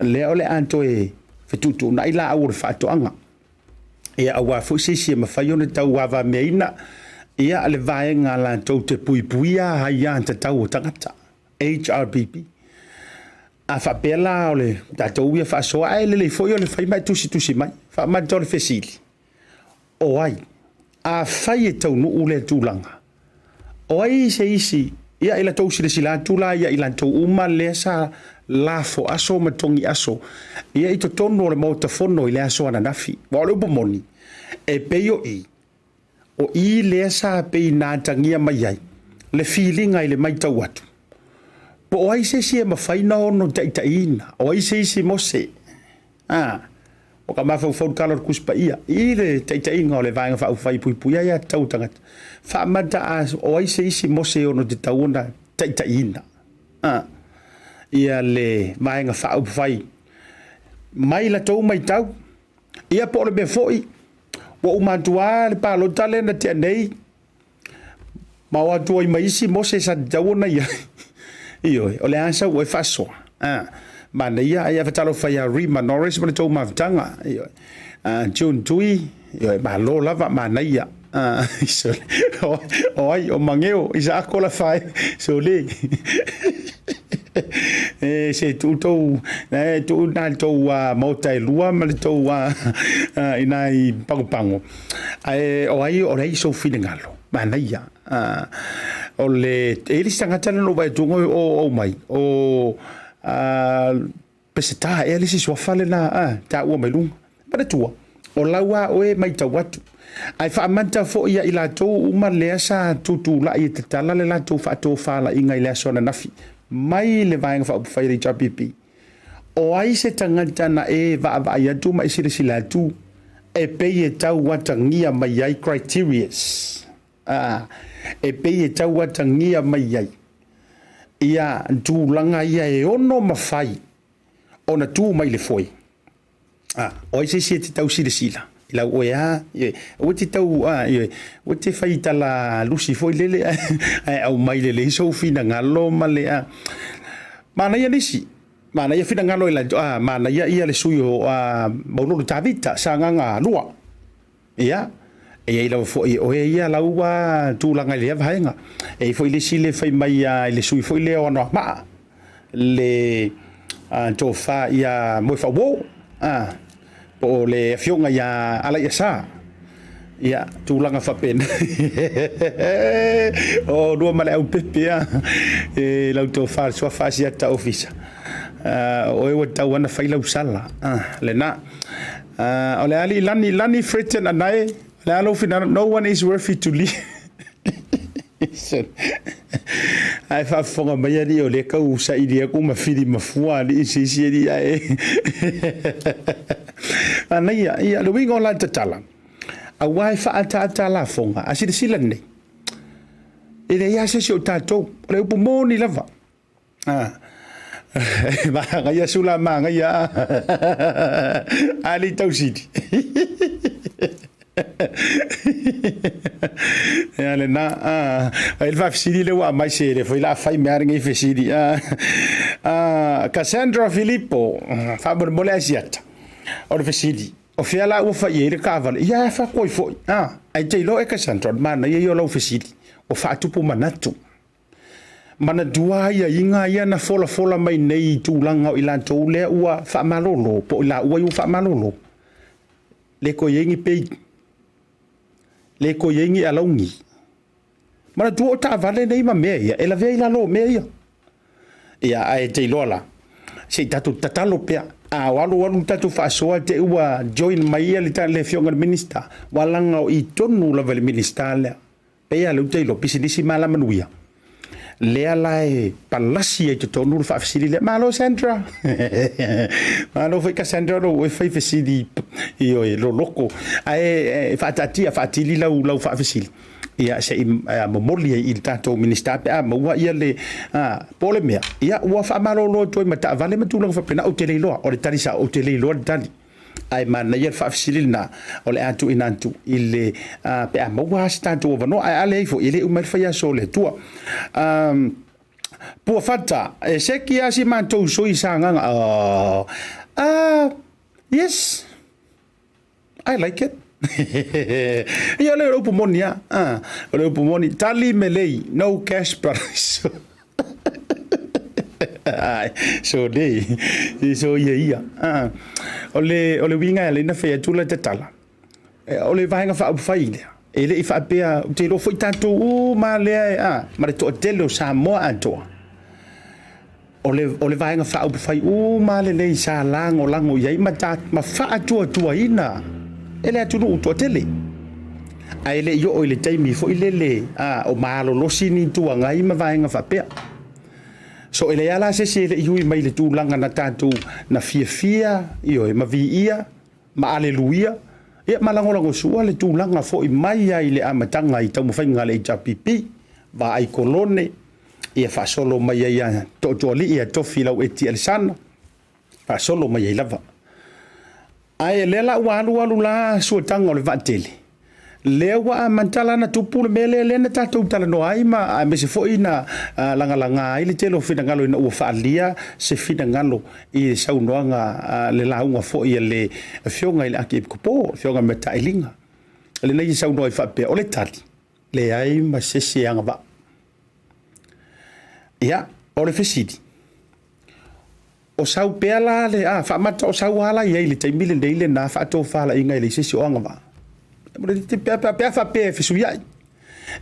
Leo le anto e whetutu na ila au le whaatou anga. Ia awa fwisi ma whaione tau wawa mea ina. Ia ale vaenga la tau te puipuia hai anta tau o tangata. HRPP. A whapela o le tatou ia whaasoa ai le foi o le whai mai tusi mai. Whaamai tau le whesili. O ai. A whai e tau nuu le tūlanga. O ai se isi. Ia ila tau sila tula ia ila tau uma lesa lafo aso matongi aso. Ia ito tono le Maota fono i le aso ananafi. Wa le upomoni. E peio i. O i lesa pei nātangia mai ai. Le feelinga i le mai tau atu. Po o ai se si e mawhaina ono taitaina. O ai se si mose. O ka mawhau whau kalor kuspa ia. I le taitainga o le vaenga whau whai puipuia ia tau tangata. Whaamata o ai se isi mose ono te tauona taitaina. Ia le vaenga whau whai. Mai la tau mai tau. Ia po le me foi. Wa umatua le palo tale na te anei. ma wa tu mai si mo se sa dauna ia io o le ansa o faso ma na ia fa talo fa ia rima norris ma to ma tanga io June tui io ma lo lava ma na ia so o mangeo isa ko la fai so le se tu na to Maota lua ma to ina I pango o ai so finengalo ma na ia o le ele sanga tana no vai tungo o mai o peseta ele si so fale na ta o mai lunga para tua o lawa o mai ta watu ai fa manta fo ia ila to uma le sa tutu la I te tala le la to fa to fala inga ile sona nafi mai le vai fa fa ri chapipi o ai se tangata na va ia tu mai sila tu e pe e tau watangia mai ai criterias e pe e tau watangia mai ai ia tu langa ia e ono mafai ona tu mai le foi o se te tau sila ila o ya o te tau o te fai tala lusi foi lele au mai le so fina ngalo male mana ia nisi mana ia fina ngalo ila mana ia le suyo maulu tavita sanga lua ia e ila foi o ia laua tu langa le vaenga e foi le sile fai mai le sui foi le ona ma le to fa ia mo fa wo o le fionga ia ala ia sa ia tulanga fa pen o dua male au pepe e lau to fa so fa Asiata office o e wata wana fa ila usala le na o le ali lani threaten anai le alo fina no one is worthy to live ai fa fonga mai ali o le ka usa idia ku ma fili mafua ali sisi ali ai ana ia lo wingo la tatala a wai fa ata la fonga asiri silane ile ia se o tato le pu moni lava ba ga ia sula ma ga ia ali tausidi ale na ele vai fsidi le wa mai sere foi la fai mer ngai fsidi Cassandra Filippo fa bor mole Asiata o fsidi o fiala o fa yere kaval ia fa koi foi ai te lo e Cassandra mana ia lo fsidi o fa tupu manatu mana dua ia inga ia na fola mai nei tulanga ila to le ua fa malolo po ila ua u fa malolo le ko yengi pe le ko yengi alongi mana tu ta vale nei ma meia ela ve ila lo meia ia ai te lola se tatu tatalo pe walu tatu fa so te ua join mai le ta le fionga minister walanga I tonu la vale minister le pe ia le te lo pisidisi mala manuia le ala e palasi e tonu fa fisili le malo Sandra malo foi Cassandra lo e fai fisili io e lo loco ai fa tili la fa fisili ia se momoli il tanto minister pe mo ia le pole mea ia wa fa malo lo to mata vale matu lo fa pena o tele lo o le tali sa o tele lo tali ai mana ia fa fisili na o le atu inantu ile pe mo wa tanto no ai ale fo ile umar fa ia so le tua po fata se ki asi manto so isanga yes I like it io le ropo monia le ropo moni tali melei no cash price so dei so ia ole winga le na fe tula te tala ole vainga fa faile ele I fa pe te lo foi tanto ma le ma le to telo Samoa anto ole vainga fa fai ma le sa lango ia ma fa tua ina ele atu no to tele ai le yo ile taimi fo ile o malo lo sini tua ngai ma vainga fa pe so ele ala se le hui mai le tu langa na tatu na fia io ma ia ma aleluia ia malango sua le tu langa fo mai ai le amatanga I tau mo fainga le japipi va ai kolone ia fa solo mai ia to li ia to fila o eti elsana fa solo mai lava ai le la walu la su tanga le vatele le wa mantala na tupu le mele le na tatou tala no ai ma me se foi na langa ai le telo fina ngalo ina ua faalia se fina ngalo i saunoanga le launga foi le fionga ile ake kopo fionga meta ilinga le nei sauno ai fape o le tali le ai ma se se anga ba ya o le fesidi o sau pela le fa mata o sau ala ia ile taimile le na fa to fala inga ile se se anga ba te pe fa pe fi suia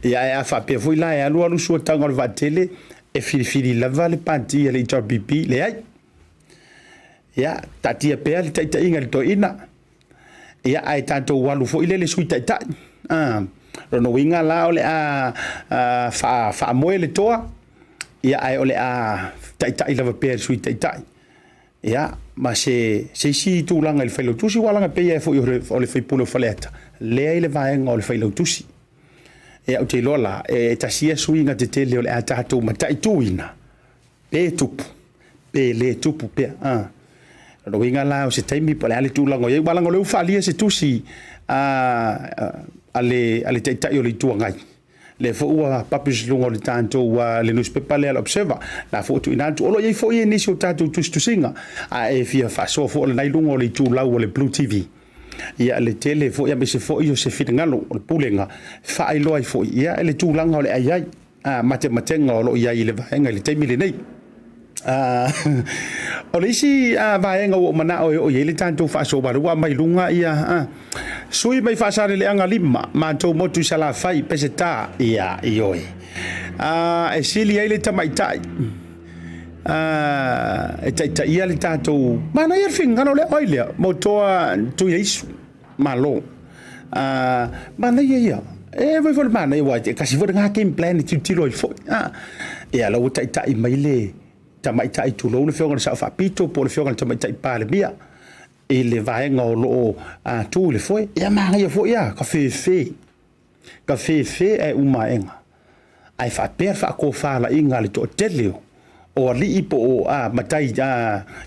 ia fa pe foi la ia lu su tanga le vatele e fili la vale panti le bibi le ai ia tati pe le tai inga le to ina ia ai tanto walu foi le sui tai no winga la ole fa mo le toa ia ai ole tai la pe sui tai ia ma se si tu langa il felo tu si wala pe ia foi o le foi pulo faleta le ai le vaenga o le fai lautusi e au te lola e tasia suinga te tele o le a tātou matai tuina pe tupu pe le tupu pe ro inga la o se taimi pa le ale tūlanga o iei walango leu whaalia se tusi ale teitai o le tuangai le fo ua papis lunga o le tātou le newspaper le ala observer la fo tu inantu olo iei fo iei nisi o tātou tusinga a e fia whasoa fo le nai lunga o le tūlau o le BluTV ia le tele fo ia me se fo io se fitangalo o pulenga fa ai loi fo ia le tūlanga o le ai matematenga o lo ia i le vaenga le taimi le nei o le isi vaenga o mana o ia le tanto fa so barua mai lunga ia sui mai fa sare le anga lima ma to motu sala fai peseta ia ioi e sili ai le tamaitai e taita ia le tātou mana ia whingano le oilea mo toa tui reisu malo mana ia e vai fole mana ia wai kasi fore ngā game plan tu tiro i fo ia lau taita i mai le tamaitai tu lo le whionga le sao whapito po le whionga le tamaitai pāle mia e le vaenga o loo tu le foe ia maanga ia fo ia ka whewhe e umaenga ai whapea whako whala inga le to teleo o li ipo o matai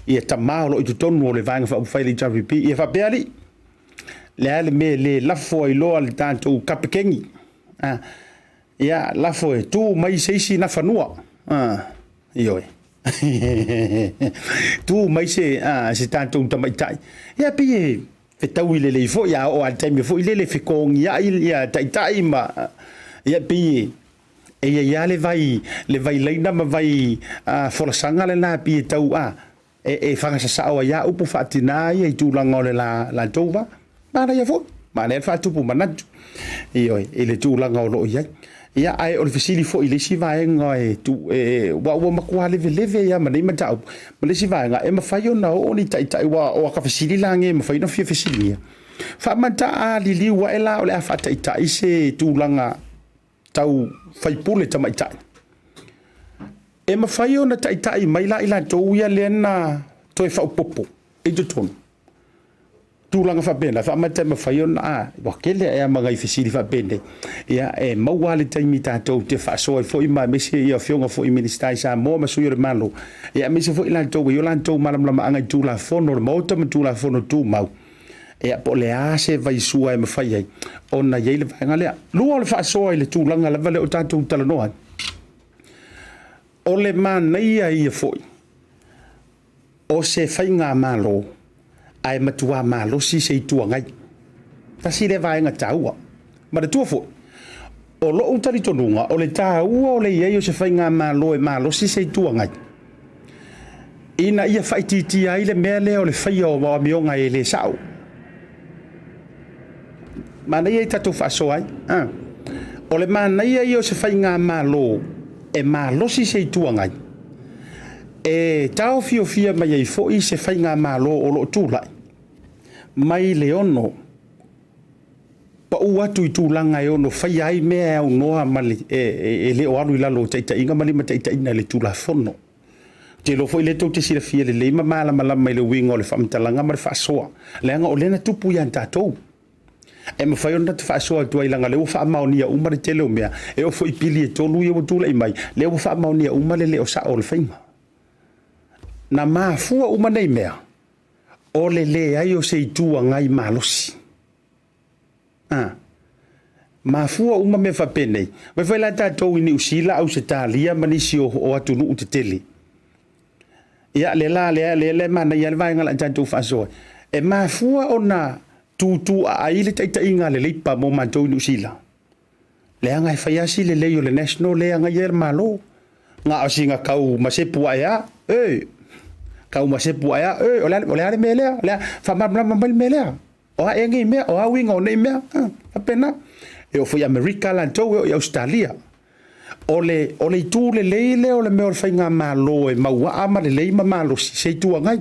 ia tamao lo i tonu o le vaenga fa fai le JVP ia fa beali le ale me le lafo i lo al tanto kapekengi ia lafo e tu mai seisi na fanua ioi tu mai se tanto tamaitai ia pi e tau ile le fo ia o al time fo ile le fikong ia tai ma ia pi e ia le vai leina ma vai Folasa le na pi tau e fanga sa o ia upu fatina ia i tūlanga o le la tova mana ia fo mana e fatupu manatu ioi ele tūlanga o lo ia ai o le fisili fo ile si vaenga e tu wa makua leve ia mana i matau ma le si vaenga e mawhai o na o ni tai wa ka fisili lange mawhai no fia fisili ia fa mata li wa ela o le a fatai se tūlanga tau fai pule tamaitai e mawhai o na tai mai la ila tau ia lena toi whau popo e tu tonu tūlanga whabena wha mata mawhai o na wakele e mga i fisiri whabene ia e maua le taimi tātou te whaasoa i fo i mai mese ia whionga fo i ministai Samoa masui o le malo ia mese fo i lan tau i o lan tau malamlama anga i tūla fono le Maota ma tūla fono tū mau e po le ase vai sua e mawhai ai ona iei le vaenga lea lua o le whaasoa i le tūlanga lava le o tātou talanoa o le manai ai e foi o se whainga malo ai matua malo si se i tuangai tasi le vaenga taua ma le tua foi o lo utari tonunga o le taua o le iei o se whainga malo e malo si se i tuangai ina ia whaititi ai le mea lea o le whaia o wa mionga e le sao mana ia tatu whaasoa ai o le mana ia o se whainga malo e malo si se i tuangai e tau fia mai ai fo i se whainga malo o lo tūlai mai le ono pa ua tu i tūlanga e ono whai ai mea au noa mali e le o alu i lalo teita inga mali ma teita ina le tūla fono te lo foi le tau te sira fia le leima mala mai le winga o le whamtalanga ma le whaasoa le anga o lena tupu ian tātou e ma fai ona te whaasoa tu ai langa le o wha maonia uma le tele o mea e o foi pili e tolu i o tūla i mai le o wha maonia uma le o sa o le whainga na maa fua uma nei mea o le ai o se i tua ngai malosi mafua uma me whapene. Mai whai la tātou ini usila au se tālia manisi o atunu u te tele. Ia le mana ia le vai ngala tātou whasoa. E mafua o na tūtū a aile taita inga le leipa mo mātou ini usila. Le anga e whaiasi le leo le national le anga ia le malo. Ngā osinga kau masepu aia. Kau masepu aia. Ole ale melea. Le whamamamamali melea. Oha e ngi mea. Oha winga o nei mea. Apena. E o fui Amerika lantou e Australia. Ole i tū le leile o le mea o le whainga malo e maua ama le leima malo si se tua ngai.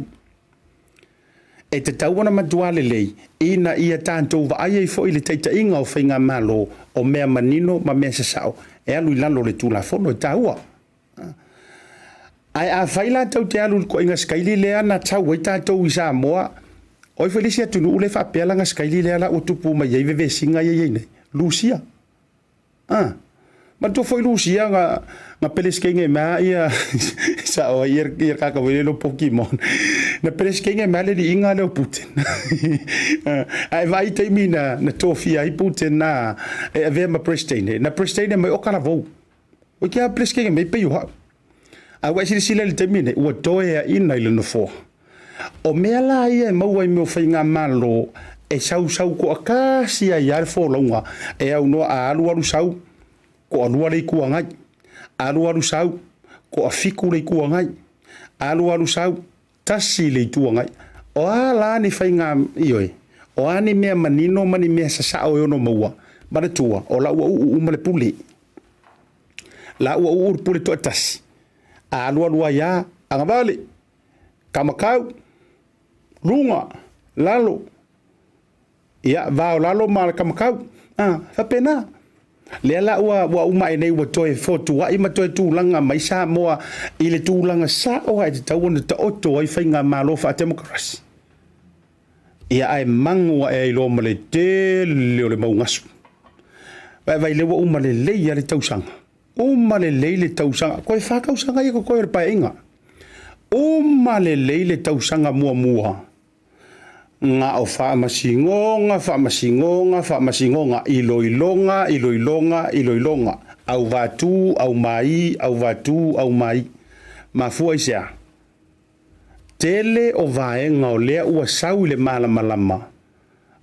E te tauana matua le lei. Ina ia tāntou Vaai e fo i le teita inga o whainga malo o mea manino ma mea sasao. E alu i lalo le tūla fono e tāua. Ai a whaila tau te alu ko inga skaili lea na tau e tātou i Samoa. Oi whalisia tunu ule whapela nga skaili lea la utupu ma iei vewe singa iei nei. Lucia. Ma tu foi Lucia nga peleskenge ma ia sa o ir kakawele lo Pokemon. Na peleskenge ma le di inga le Putin. Ai vai te mina na tofia i Putin na e ve ma Prestine. Na Prestine mai o kana vou. O kia peleskenge me pe yo. A wa sila le te mina o toe ina ile no fo. O mea la ia mau ai me whainga malo e sau ko akasi ai ar fo longa e au no a alu sau ko alu le ku ngai alu sau ko afiku le ku ngai alu sau tasi le tu ngai o ala ni whainga ioi o ani mea manino mani mea sa o no maua mara tua o la u male puli la u puli to tasi alu ya angavale kamakau lunga lalo ia va lalo mal kamakau fa pena le la wa uma nei wa toe fotu wa ima toe tu langa mai sa moa ile tu langa sa o ai te tau ta oto ai fainga malo fa democracy ia ai mangu e lo male te le maungasu vai le wa uma le ia le tausanga uma le tausanga ko fa kausanga i ko pa inga uma le tausanga mua nga o fa masingonga iloilonga au vatu au mai mafua isia tele o vaenga o lea ua sau le malama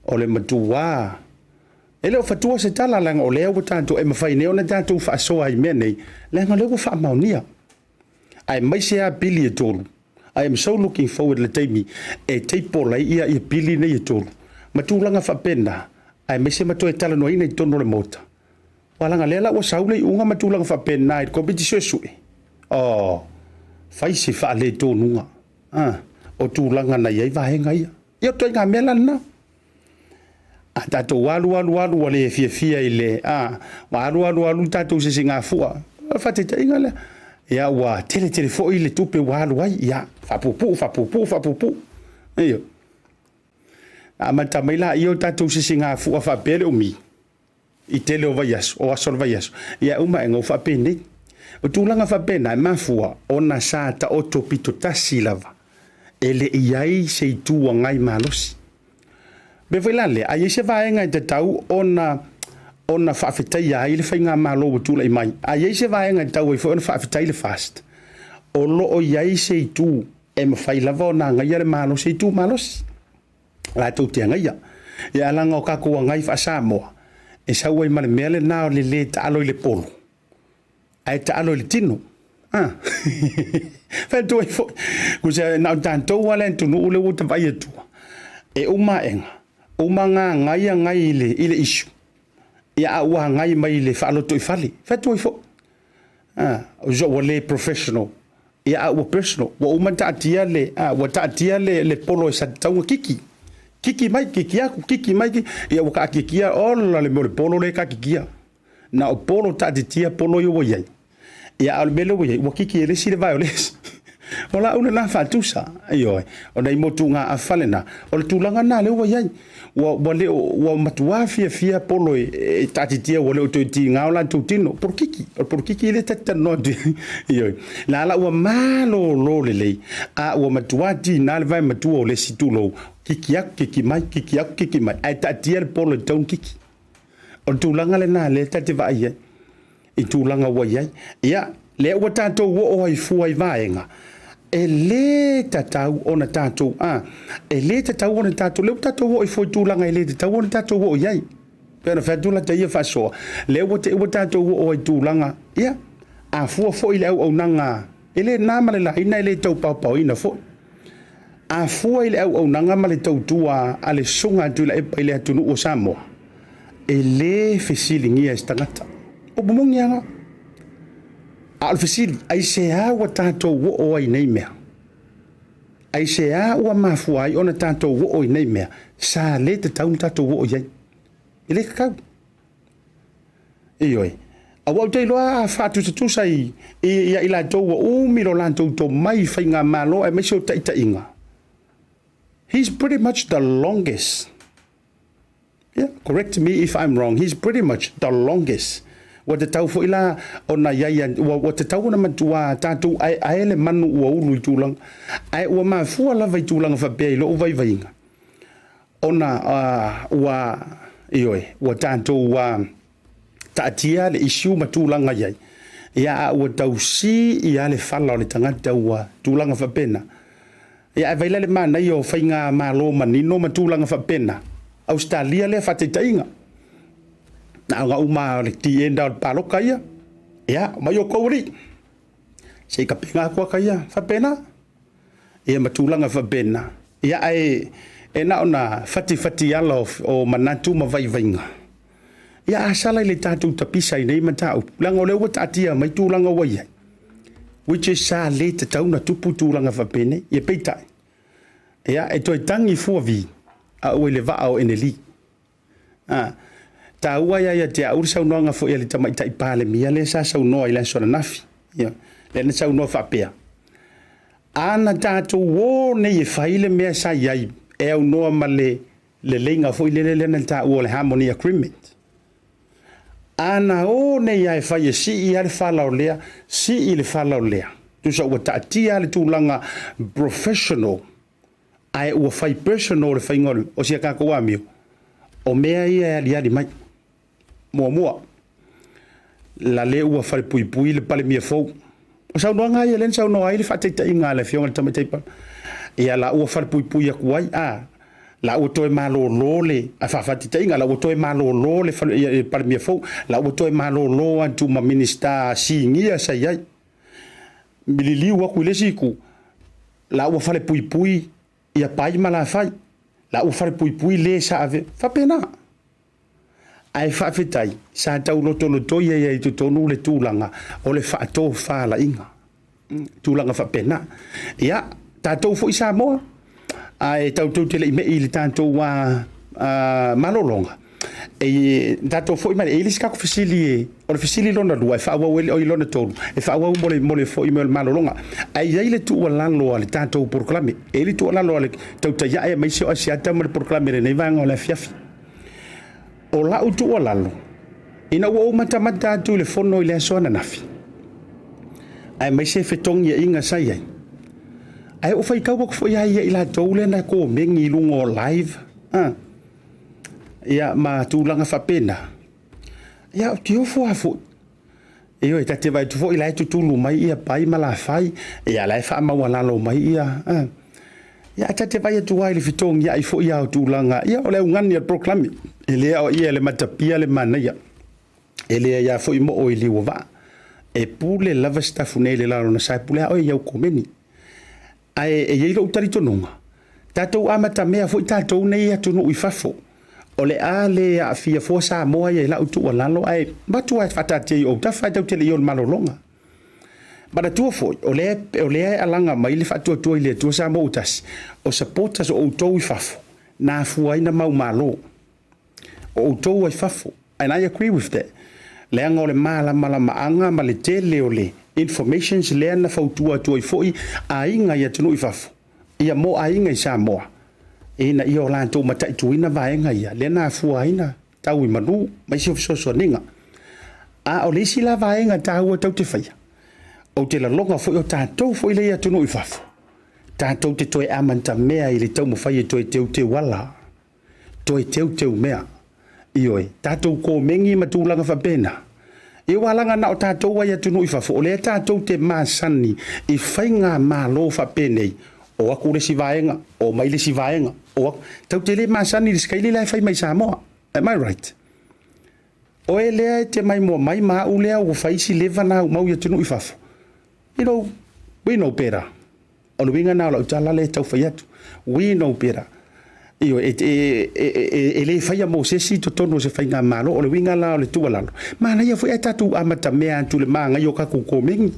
o le matua ele o fatua se tala langa o lea ua tanto e mawhaineo na tanto fa soa i menei langa lea ua fa maunia ai mai sea pili e tolu. I am so looking forward le taimi e teipola ia pili nei e tolu. Matulanga whapena, ai mese mato e tala no ina i tono le mota. Walanga lela ua saule i unga matulanga whapena i competition sui. Oh, faisi wha le tonunga. O tūlanga na iei vahenga ia. Ia toi ngā mela na. Tato walu wale fia i le. Walu tato se ngā fua. Whateta inga le. Ia wa tele fo i le tupe walu ai. Ia, fapupu. Iyo. Amata maila iyo tato se ngā fua whapele o mi. I tele o vaiaso, o asol vaiaso. Ia uma enga o whapene. O tūlanga whapena e mafua o na sāta o topito tasi lava. Ele iai se itua ngai malosi. Bevelale, ai se vaenga i te tau ona whawhetai ai le whainga malo o tūla i mai. Ai se vaenga i tau i ona whawhetai le fast. O loo iai se itu e mawhai lava o na ngai ale malo se itu malosi. La tau te ngai. Ia alanga o kako ngai wha Samoa. E sau ai male mele nao le ta alo i le polo. Ai ta alo i le tino. Fento e fo. Kusa na tanto wala tunu ule uta vai tu. E uma enga. Uma nga ngai ile issue. Ia wa ngai mai le falo to fali. Fento e fo. O jo wale professional. Ia wa personal. Wa uma ta tia le wa ta tia le polo sa tau kiki. Kiki mai ia wa ka kiki ola le polo le ka kiki. Na o polo ta tia polo yo yai. Ia al belo we wa kiki le sile violes. Ola una la fatusa. Ayo. Ona imotunga afalena. Ola tulanga na le wa yai. Wa matua fia polo e tatitia wale o toti ngaola tutino por kiki le tata no iyo la wa malo lo le wa matua ti na le vai matua le situlo kiki mai ai tatia polo ton kiki o tūlanga le nā le tate vai ai. I tūlanga wai ai. Ia, le ua tātou o ai fua i vaenga. E le tatau o na tātou e le tatau o na tātou, le tātou o i fua i tūlanga e le tatau o na tātou o iai. Pena whaatula te ia whasoa. Le ua te ua tātou o i tūlanga. Ia, a fua fo i le au nanga. E le nāmale la ina e le tau pau ina fo. A fua i le au nanga ma le tau tua a le sunga tu la epa i le atunu o Samoa. E le fesilingi e stangata. O bumongi anga. A al fesili, ai se a ua tātou o ai nei mea. Ai se a ua mafua ai ona tātou o ai nei mea. Sa le te tau tātou o ai. I le kakau. Ioi. A wau te loa a whātu te tūsai i la tau wa umiro lantou tō mai whainga malo e meso taita inga. He's pretty much the longest. Yeah, correct me if I'm wrong. He's pretty much the longest. Wa te tau fo ila o na iaia, wa te tau na matua tātou ai le manu ua ulu i tūlang. Ai ua maa fua lava i tūlanga whapea i lo uvai vainga. O na ua, ioi, ua tātou taatia le isiu ma tūlanga iai. Ia ua tau si ia le whala o le tangata ua tūlanga whapena. Ia e vaila le mana i o whainga malo manino ma tūlanga whapena. Australia le whatetainga. Na nga uma le tienda o paloka ia. Ia, mai o kauri. Se ka pinga kua ka ia, whapena. Ia matulanga whapena. Ia e na ona whati ala o manatu ma vai vainga. Ia asala le tātou tapisa i nei matau. Langa o lewa tātia mai tūlanga wai ai. Which is sa le te tauna tupu tūlanga whapene. Ia peitai. Ia e toi tangi fuavi. A ue le vaa o eneli. Ta ua ia te auri sau noanga fo ia le tamaita i pāle mia le sa sau noa i le sona nafi. Le na sau noa whapea. Ana tātou o ne e whaile mea sa iai e au noa ma le leinga fo i le na ta ua le harmony agreement. Ana o ne ia e whaia si i ale whalao lea, si i le whalao lea. Tu sa ua taatia le tūlanga professional. Ai ua whai personal le whaingolu o sia kako amio. O mea ia e ali mai. Mua. La le ua whare pui le pale mia fau. O sau noa ngai elen sau noa ili whateita inga le fionga le tamateipa. Ia la ua whare pui aku ai. La ua toe malo lole. A whawhatita inga la ua toe malo lole pale mia fau. La ua toe malo lo antu ma minister si ngia sa iai. Mililiu aku ile siku. La ua whare pui ia pai ma la whai. La ua whare pui le sa ave. Whapena. Ai whawhetai, sa tau loto ia i tutonu le tūlanga o le whaato whala inga. Tūlanga whapena. Ia, tātou fo i Samoa. Ai tātou tele i me i le tātou malolonga. E tātou fo i mare, e lisi kako whisili o le whisili lona lua, e whaawau o i lona tōru. E whaawau mole fo i me malolonga. Ai ei le tua laloa le tātou proklame. E le tua laloa le Tautai e maisio Asiata ma le proklame le nei vanga o le fiafi. O la utu o lalo. Ina ua umata atu le fono i le asoana nafi. Ai mai se fetongi e inga sai ai. Ai o fai kau fo ia i la toule na ko mengi lungo live. Ia ma tūlanga whapena. Ia o tio fo afu. Io e tate vai tu fo i lai tutulu mai ia pai ma la fai. Ia lai wha maua lalo mai ia. Ia tate vai atu ai le fetongi ia i fo ia o tūlanga. Ia o le ungani al proklami. Ele o ia le matapia le manaia. Ele ia fo i mo o i liwa va. E pule lava stafune le lalo na sai pule o ia komeni. Ai e ia lo tari tonunga. Tatou amata mea fo i tatou nei atu no i fafo. O le a le a fia fo Samoa ia la utu o lalo ai batu ai fatati o ta fai tau tele i malolonga. Bada tua fo o le alanga mai le fatu tu ile tu Samoa utas. O supporters o tau i fafo. Na fuaina mau malo. O tau ai fafo. And I agree with that. Leanga o le mala maanga ma le tele o le informations le na fautua tu i foi a inga ia tunu i fafo. Ia mo a inga i Samoa. Ina ia o lantou matai tuina vaenga ia. Le na fuaina tau i manu mai si so ninga. A o le si la vaenga tau tau te faia. O te la longa foi o tātou foi le ia tunu i fafo. Tātou te toi amanta mea i le tau mo faia toi te wala. Toi teu mea. Ioi, tātou ko mengi matulanga whapena. E walanga na o tātou ai atunu I whafo. O lea tātou te māsani I whainga mālo whapenei. O aku le si vaenga, o mai le si vaenga. O tau te le māsani le skaili lai whai mai Samoa. Am I right? O e lea te mai mua mai maa u lea o whaisi leva na u mau I atunu I whafo. You know, we know better. O le winga na o lau tala le tau whai atu. We know better. Io e le fai mo se si to tono se fai nga malo o le winga la o le tua lalo ma na ia foi tatu amata mea tu le manga yo ka ku koming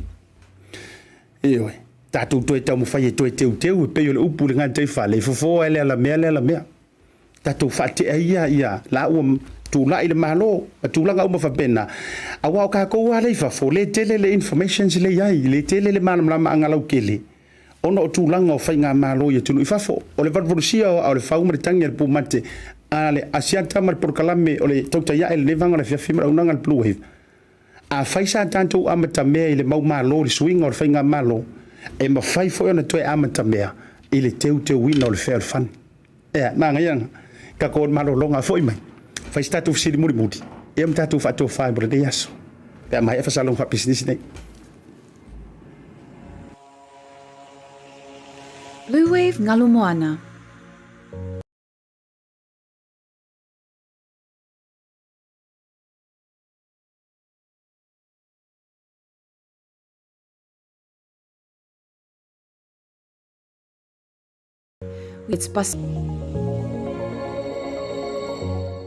io tatu to e mo fai to e teu pe yo le upu le nga te fa le fo ele la mea tatu fati ia la o tu la ile malo tu la nga o fa pena a wa ka ko wa le fa fo le tele le information le ai le tele le mana ma nga lau kele ono o tūlanga o whainga mālo I tunu I whafo. O le varvorusia o le whaumaritangi al pūmate. A le Asiata Pio o le Tautai le nevanga le whiawhimara unanga le Bluwave. A whaisa tātou amata mea I le mau mālo le swinga o le whainga mālo. E ma whai fo ona toe amata mea I le teu wina o le whea o le whan. Ea, nā ngaianga. Ka ko mālo longa fo I mai. Whais tātou whisiri muri. E am tātou whatou whai mora nei aso. Pea mai e whasalong wha business nei. Bluwave ngalo moana.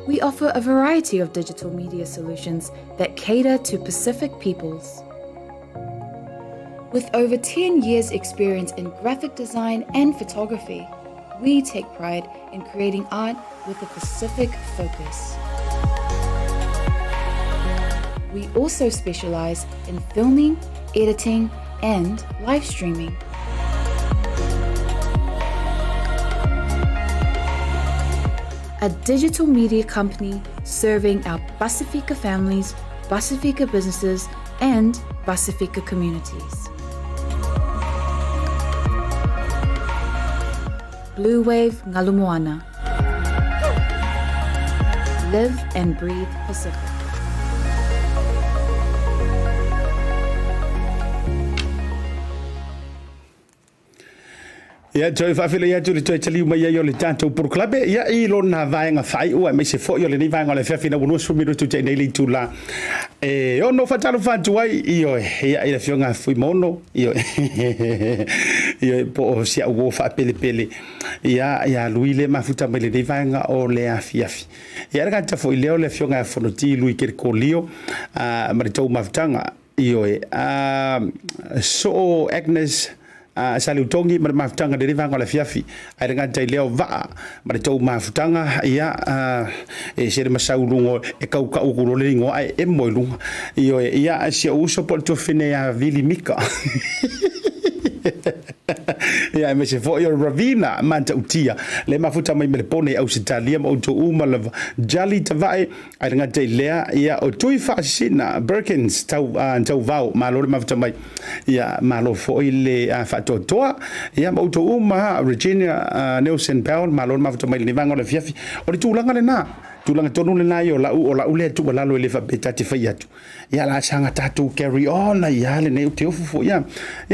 We offer a variety of digital media solutions that cater to Pacific peoples. With over 10 years' experience in graphic design and photography, we take pride in creating art with a Pacific focus. We also specialize in filming, editing, and live streaming. A digital media company serving our Pasifika families, Pasifika businesses, and Pasifika communities. Bluwave Ngalumoana. Live and breathe Pacific. Ia toi whawhila ia turi toi taliu mai ai o le tātou puru klabe. Ia I lona vaenga whai ua mai se fo i o le ni vaenga o le whiawhina unua sumiru tu tei nei li tu la. E ono whatalo whantu ai I o ia I le whionga fui mono. I o po o sia uo wha pele. Ia lui le mafuta mai le ni vaenga o le a fiafi. Ia rega ta fo I leo le whionga whanoti lui kere ko lio. Maritou mafutanga. I o so Agnes Saliu tongi ma mafutanga de rivanga la fiafi ai renga tai leo va ma tou mafutanga ia e sere masaulungo e kau ukuro le ngo ai e moilunga ia sia uso por to fine a vili mika ia me se fo yo ravina manta utia le mafuta mai me pone au sitalia mo to uma la jali tavai ai renga tai lea ia o tui fasina Birkins tau vau ma lo mafuta mai ia ma lo fo ile toa ia mo to uma Regina Nelson Powell ma lo mafuta mai le vanga le fiafi o le tulanga le na tulanga tonu le nai o la ule tu la lo le fa betati fa yatu ia la sanga tatu carry on ia le ne te ofu ia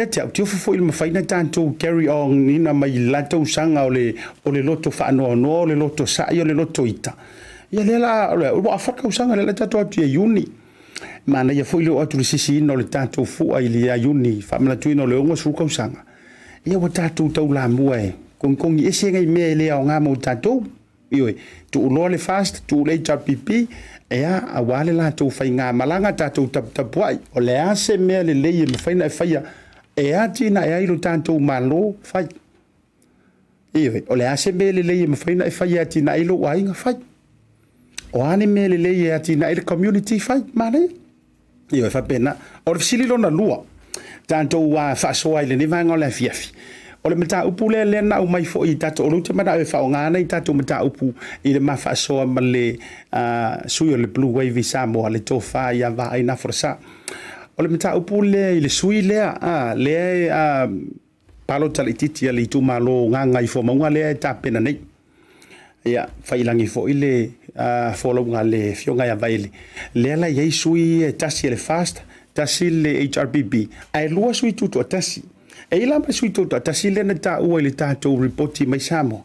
te ofu il mafaina tanto carry on nina mai la to sanga o le loto fa no le loto sa io le loto ita ia le la o afaka sanga le tatu atu yuni mana ia foi lo atu sisi no le tatu fu ai le yuni fa mala tu no le ngo su ko sanga ia o tatu tau la muai kong i senga me le o nga mo tatu ioi tu lo le fast tu le JPP ea awale la tu fai nga malanga tatu tapuai o le ase me le me fai na fai ea tina ea ilo tatu malo fai ioi o le ase me le me fai na fai tina ilo wai nga fai o ane me le ea tina ilo community fai mane ioi fa pena o le fisili lo na lua tanto wa fa so ile ni vanga la fiafi o le mata upu le na mai fo I tato o te mata e fa nga na I tato mata upu I le mafa so ma le sui o le Bluwave Samoa le tofa ia Vaai na Folasa o le mata upu le le sui le le palo talititi le tu malo nga I fo ma le ta pena nei ia failangi fo ile follow ngale fionga ya vaile le la ye sui tasi le fast tasi le HRBB ai lua sui tutu tasi e la ma sui tutu tasi le na ta u ile ta to report mai Samoa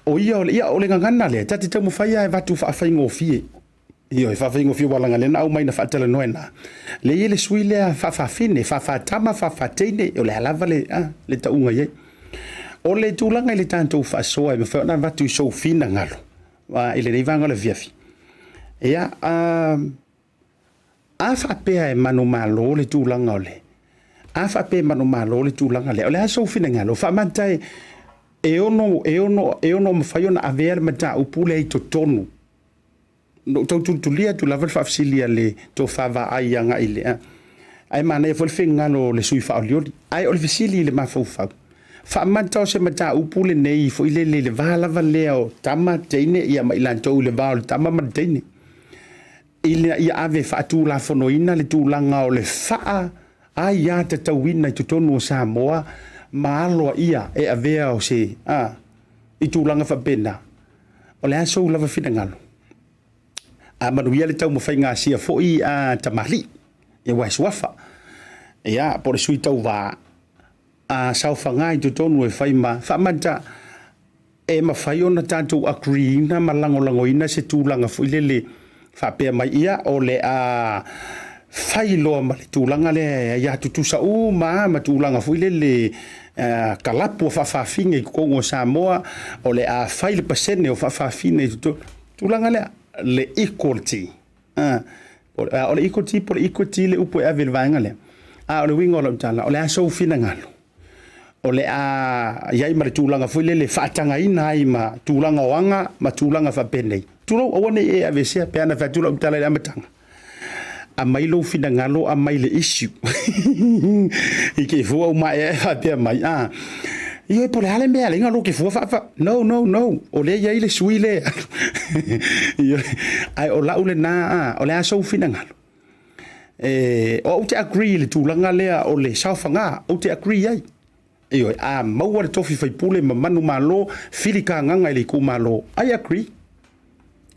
o ia o le ngana le tati te mo faia e vatu fa faingo fie io fa faingo fie wala ngale na au mai na fatela noena le ile sui le fa fine fa tama fa teine o le lava le ta unga ye o le tūlanga i le tātou whaasoa e mawhau na watu so fina ngalo i le reivanga le viafi ia a whapea e mano malo le tūlanga o le a whapea mano malo le tūlanga le o le a so fina ngalo whamantai e ono mawhai ona avea le mata upule i to tonu no tau tutulia tu lava whaafsilia le to whawa ai anga i le ai mana e whalwhi ngalo le sui whaoliori ai o le visili le mawhau Whaamata o se mata upule nei fo ile le valava leo tama teine ia mai lantou le vao tama ma teine. Ile ia ave whaatu la fonoina le tūlanga o le whaa ai ia te tauina i tutonu o Samoa maaloa ia e avea o se i tūlanga whapena. O le aso lava whina ngalo. A manuia le tau mawhai ngā sia fo i tamari e waiswafa. Ia po le sui tau vaa a sauwhanga i tutonu e whaima whamanta e mawhai ona tātou akriina malangolangoina se tūlanga fuilele whapea mai ia o le a whailoa ma le tūlanga le ia tutusa ma tūlanga fuilele kalapu o whawhawhinga i kongo Samoa o le a whaile pasene o whawhawhinga i tūlanga le equality o le equality po le equality le upo e avel vaenga le o le wingo o le o le aso fina ngalo o le iai ma le tūlanga fuile le whaatanga ina ai ma tūlanga oanga ma tūlanga whapenei. Tūlau awane e avesea pe ana whaatula utala le amatanga. A mailo fina ngalo a maile issue. I ke fua uma e hapea mai. Io e pole hale mea le ngalo ke fua whafa. No. O le iai le sui le. Ai o lau le na o le asau fina ngalo. O te agree le tūlanga lea o le sauwhanga. O te agree ai. Io maua le tofi fai pule ma manu malo filika nganga ile ku malo I agree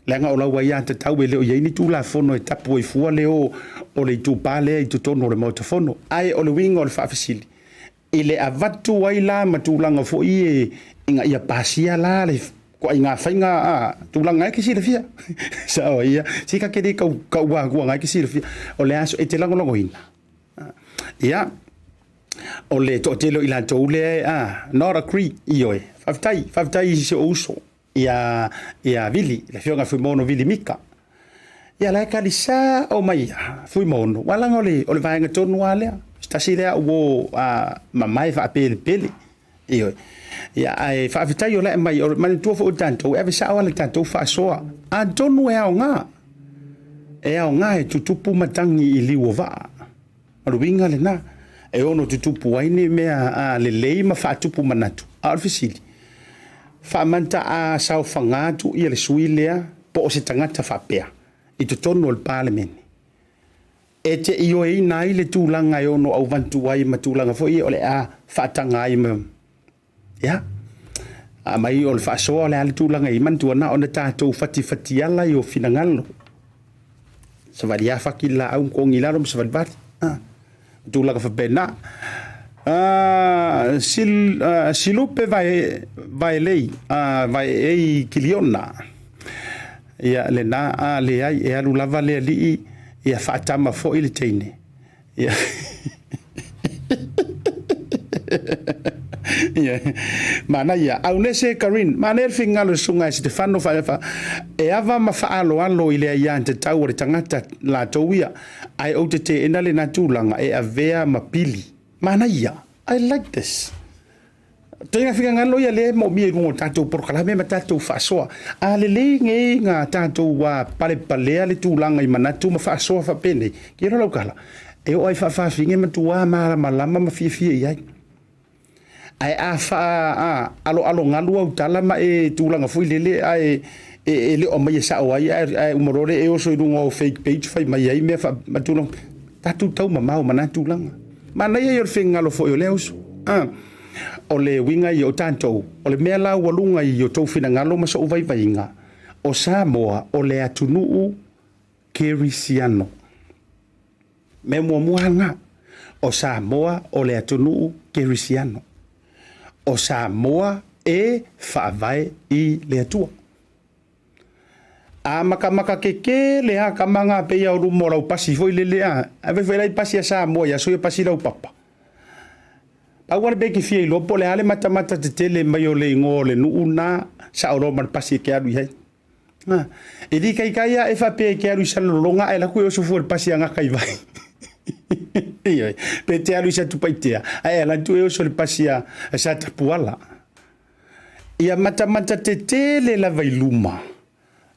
lenga o lawa ia te tau ele o ia ni tula fono e tapu e fua leo o le tu pale i tu tono le Maota fono ai o le winga o le faafisili ile avatu ai la matulanga fo i inga ia pasia la le ko inga fainga tulanga ai kisi le fia sa o ia sika ke de ka wa ngai kisi le fia o le aso e te lango longo ina ia o le totelo ila tole not agree ioe faftai se uso ia vili le fionga fu mono vili mika ia la kalisa o mai fu mono wala ngole o le vaenga tonu ale stasi le o mamai fa pele ioe ia ai faftai o le mai o man tu fo tanto e sa wala tanto fa soa a tonu e nga e tutupu matangi ili wova o winga le na e ono tutupu waini mea le lei ma whaatupu manatu. Arfisili. Whamanta a sao whangatu i le suilea po o se tangata whapea. I tu tono o le parlemeni. E te io e nai le tūlanga e ono au vantu wai ma tūlanga fo i o le whaatanga ai ma. Ia. A mai o le whaasoa le ale tūlanga i mantua na o na tātou whati ala i o finangalo. Sa wadi a whakila au kongi laro sa wadi bati. Tūlanga whapena. Silupe vai lei, vai ei kiliona. Ia le na le ai e alu lava le li ia whaatama fo i le teine. Ia. Mana ia, au nese Karin, mana e fingalo sunga e Stefano whaefa, e ava ma whaalo i lea ia te tau re tangata la tauia, ai o te ena le na tūlanga e avea ma pili. Mana ia, I like this. Tenga whika ngalo ia le mo mi rungo tātou porkalame ma tātou whaasoa. A le nge ngā tātou wa pale le tūlanga i manatu ma whaasoa whapene. Kira lau kala. E o ai whawhinge ma tuā malama ma fia iai. Ai alo ngalu au tala ma e tūlanga fui lele ai e le o mai sa o ai umorore e oso i rungo fake page fai mai ai me ma tūlanga. Tātou tau ma mau mana tūlanga. Mana ia yor whengalo fo i o leos. o le winga i o tātou, o le mea la walunga i o tau whina ngalo masa o vaivainga, o Samoa o le atunuu Kerisiano. Me mua muanga, o Samoa o le atunuu Kerisiano. O Samoa e whaavai i le atua. A maka keke le ha kamanga pe ia uru mora upasi foi le lea. A ve lai pasi a Samoa ia so ia pasi lau papa. Awar be ki fie lopo le ale mata te tele mai o le ngo le nuuna sa oro man pasi ke alu hai. E di kai e fa pe ke alu sa longa e la ku o so for pasi anga kai vai. Iyo pe te alu sa tu paitea. Ai la tu e so le pasi a sa tapuala. Ia mata te tele la vai luma.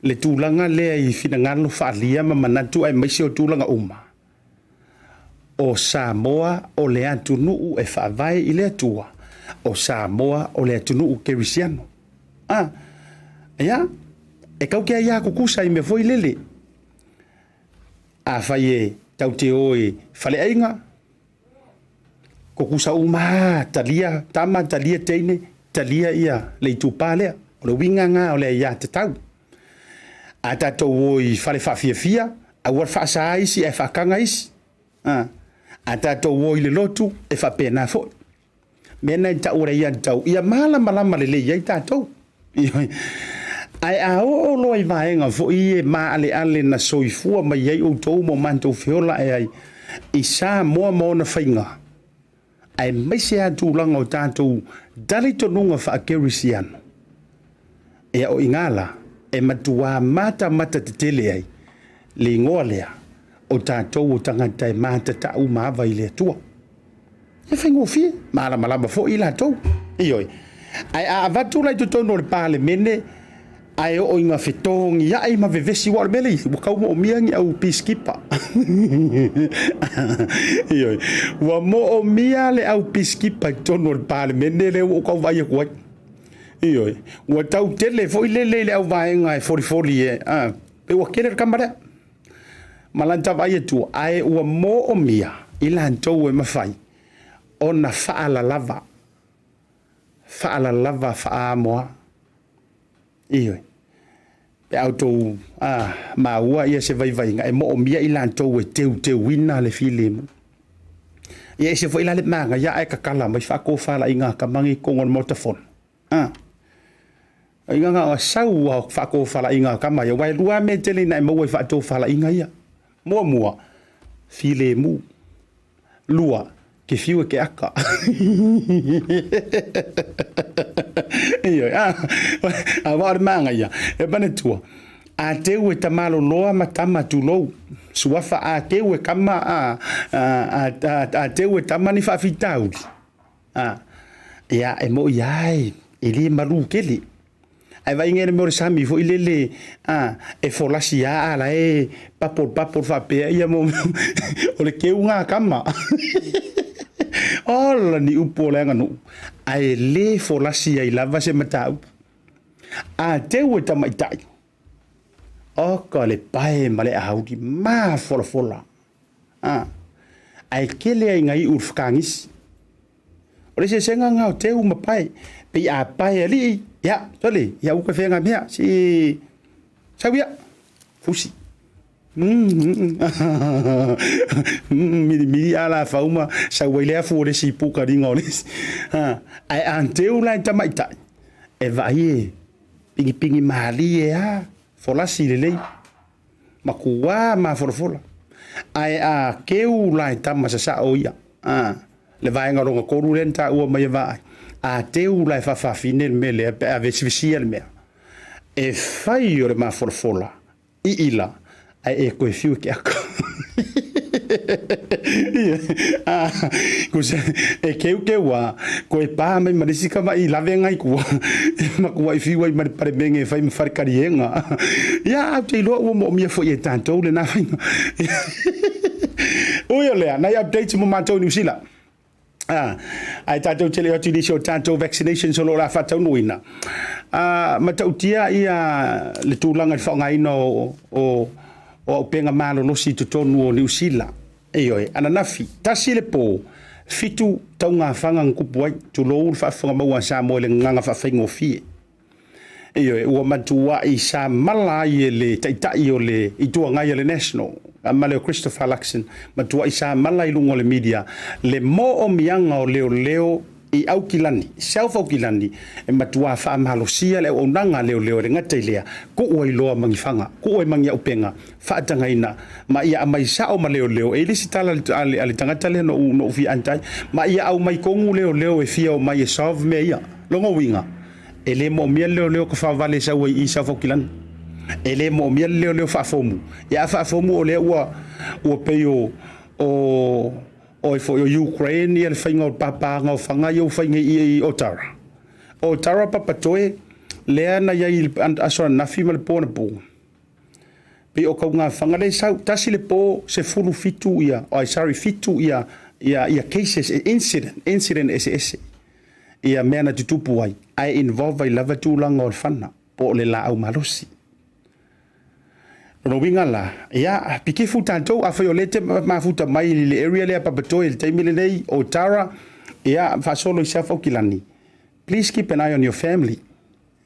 Le tūlanga lea i whina ngalo whaalia ma manatu ai maisi o tūlanga uma. O Samoa o le atunuu e whaavai i le atua. O Samoa o le atunuu Kerisiano. Ia, e kau kia ia kukusa i me foi lele. A whai e tau te oe whale ainga. Kukusa uma tama talia teine, talia ia le tūpā lea. O le winga ngā o le ia te tau. A tātou oi whare whawhiawhia, a war whaasa isi e whakanga isi. A tātou oi le lotu e whapena fo. Mena i tau rei tau, ia malama le lei ai tātou. Ai a o loi vaenga fo i e ale na soifua mai ai o tau mo mantou whiola e ai. I sā moa na whainga. Ai maise a tūlanga o tātou dali tonunga wha Kerisiano. E o ingala. E matua mata te tele ai, le ngoa lea, o tātou o tangata e mata tau maava i le atua. E whaingo fie, malama fo i la tau. Ioi, ai a avatu lai tutono le pāle mene, ai o inga whetongi, ia ai ma vevesi wa mele, wakau mo o miangi au peacekeeper. Ioi, wa mo o mia le au peacekeeper tono le pāle mene le o kau vai a kuai. Ioi, ua tau tele foi lele au vaenga e fori e, pe ua kere kamara. Malanta vai tu ai ua mo o mia, ila antou e mawhai, o na whaala lava whaamoa. Ioi, pe au tau, maua ia se vaivainga, e mo o mia ila antou e teu wina le filemu. Ia se foi la le manga, ia e kakala, mai whako whala inga kamangi kongon motafon. Inga nga sau a whako whala inga kama ia wai lua me tele nai maua i whato whala inga ia. Mua, file mu, lua, ke fiu ke aka. Iyo, a wāre manga ia, e bane tua. A teu e tamalo loa matama tu lou. Suafa a teu e kama a teu e tamani whawhitauri. Ia, e mo iai, e li maru kele. Ai vai ngere mo sami fo ilele e folasi ala e papor fa pe ia mo o le ke unga kama ola ni upo le nganu ai le folasi ai lava se matau a te o tamaitai o ka le pai male audi ma fola ai kele ai ngai urfkangis o le se senga ngau te uma pai pe a pai ali. Ya, tole, ya uka fenga mea, si sabia, fusi. Miri ala fauma, sa wailea fore si puka ringones. Ai anteu la tamaita. E vai pingi mali e folasi lelei. Makua ma fola. Ai a keu la tamasa sa oia. Le vai ngaronga koru lenta ua mai vai. A teu lai whawhawhine mele a vesivisia le mea. E whai o le maa fola. I ila. Ai e koe fiu ke ako. Kuse e keu wa. Koe pā mai marisika mai lawe ngai kua. Ma kua i fiu ai mari pare menge e whai ma wharikarienga. Ia au te iloa ua mo mia fo i e tātou le nā whainga. Ui o lea, nai update mo mātou New Zealand. Ai tātou tele atu ni so tātou vaccination so lo la whatau nuina. Matautia ia le tūlanga i whaongaina o penga malo no si tutonu o New Zealand. Eioi, ananafi, tasi le pō, fitu tau ngā whanga ngupu ai tu lou whaafunga maua Samoa le nganga whaafengo fie iyo ua matua i sa mala i le taitai o le i tua ngai le national amale o Christopher Luxon matua i sa mala i lungo le media le mo o mianga o leo i au kilani self au kilani e matua wha amalosia le o nanga leo re ngata ilea ko ua iloa mangifanga ko ua mangi au penga wha atangaina ma ia amai sao ma leo e lisi tala ale tangata le no ufi antai ma ia au mai kongu leo e fia o mai e solve me ia longo winga e le mo mia leo ka whaavale sa ua i self au kilani e le mo mia leo whaafomu ia whaafomu o le ua peio o fo yo Ukraine ia le whainga o papanga o whanga i o whainga i Otara. Otara papatoe lea na iai asora nafi ma le pōna pō. Pe o kau ngā whanga le sau, tasi le pō se fulu fitu ia, fitu ia cases, incident ese. Ia mea na tutupu ai, ai involve ai lava tūlanga o le whana, po le la au malosi. No winga la ya piki futa to afayolete ma futa mai le area le papatoe le taimile nei o Tara ya fa solo self okilani. Please keep an eye on your family.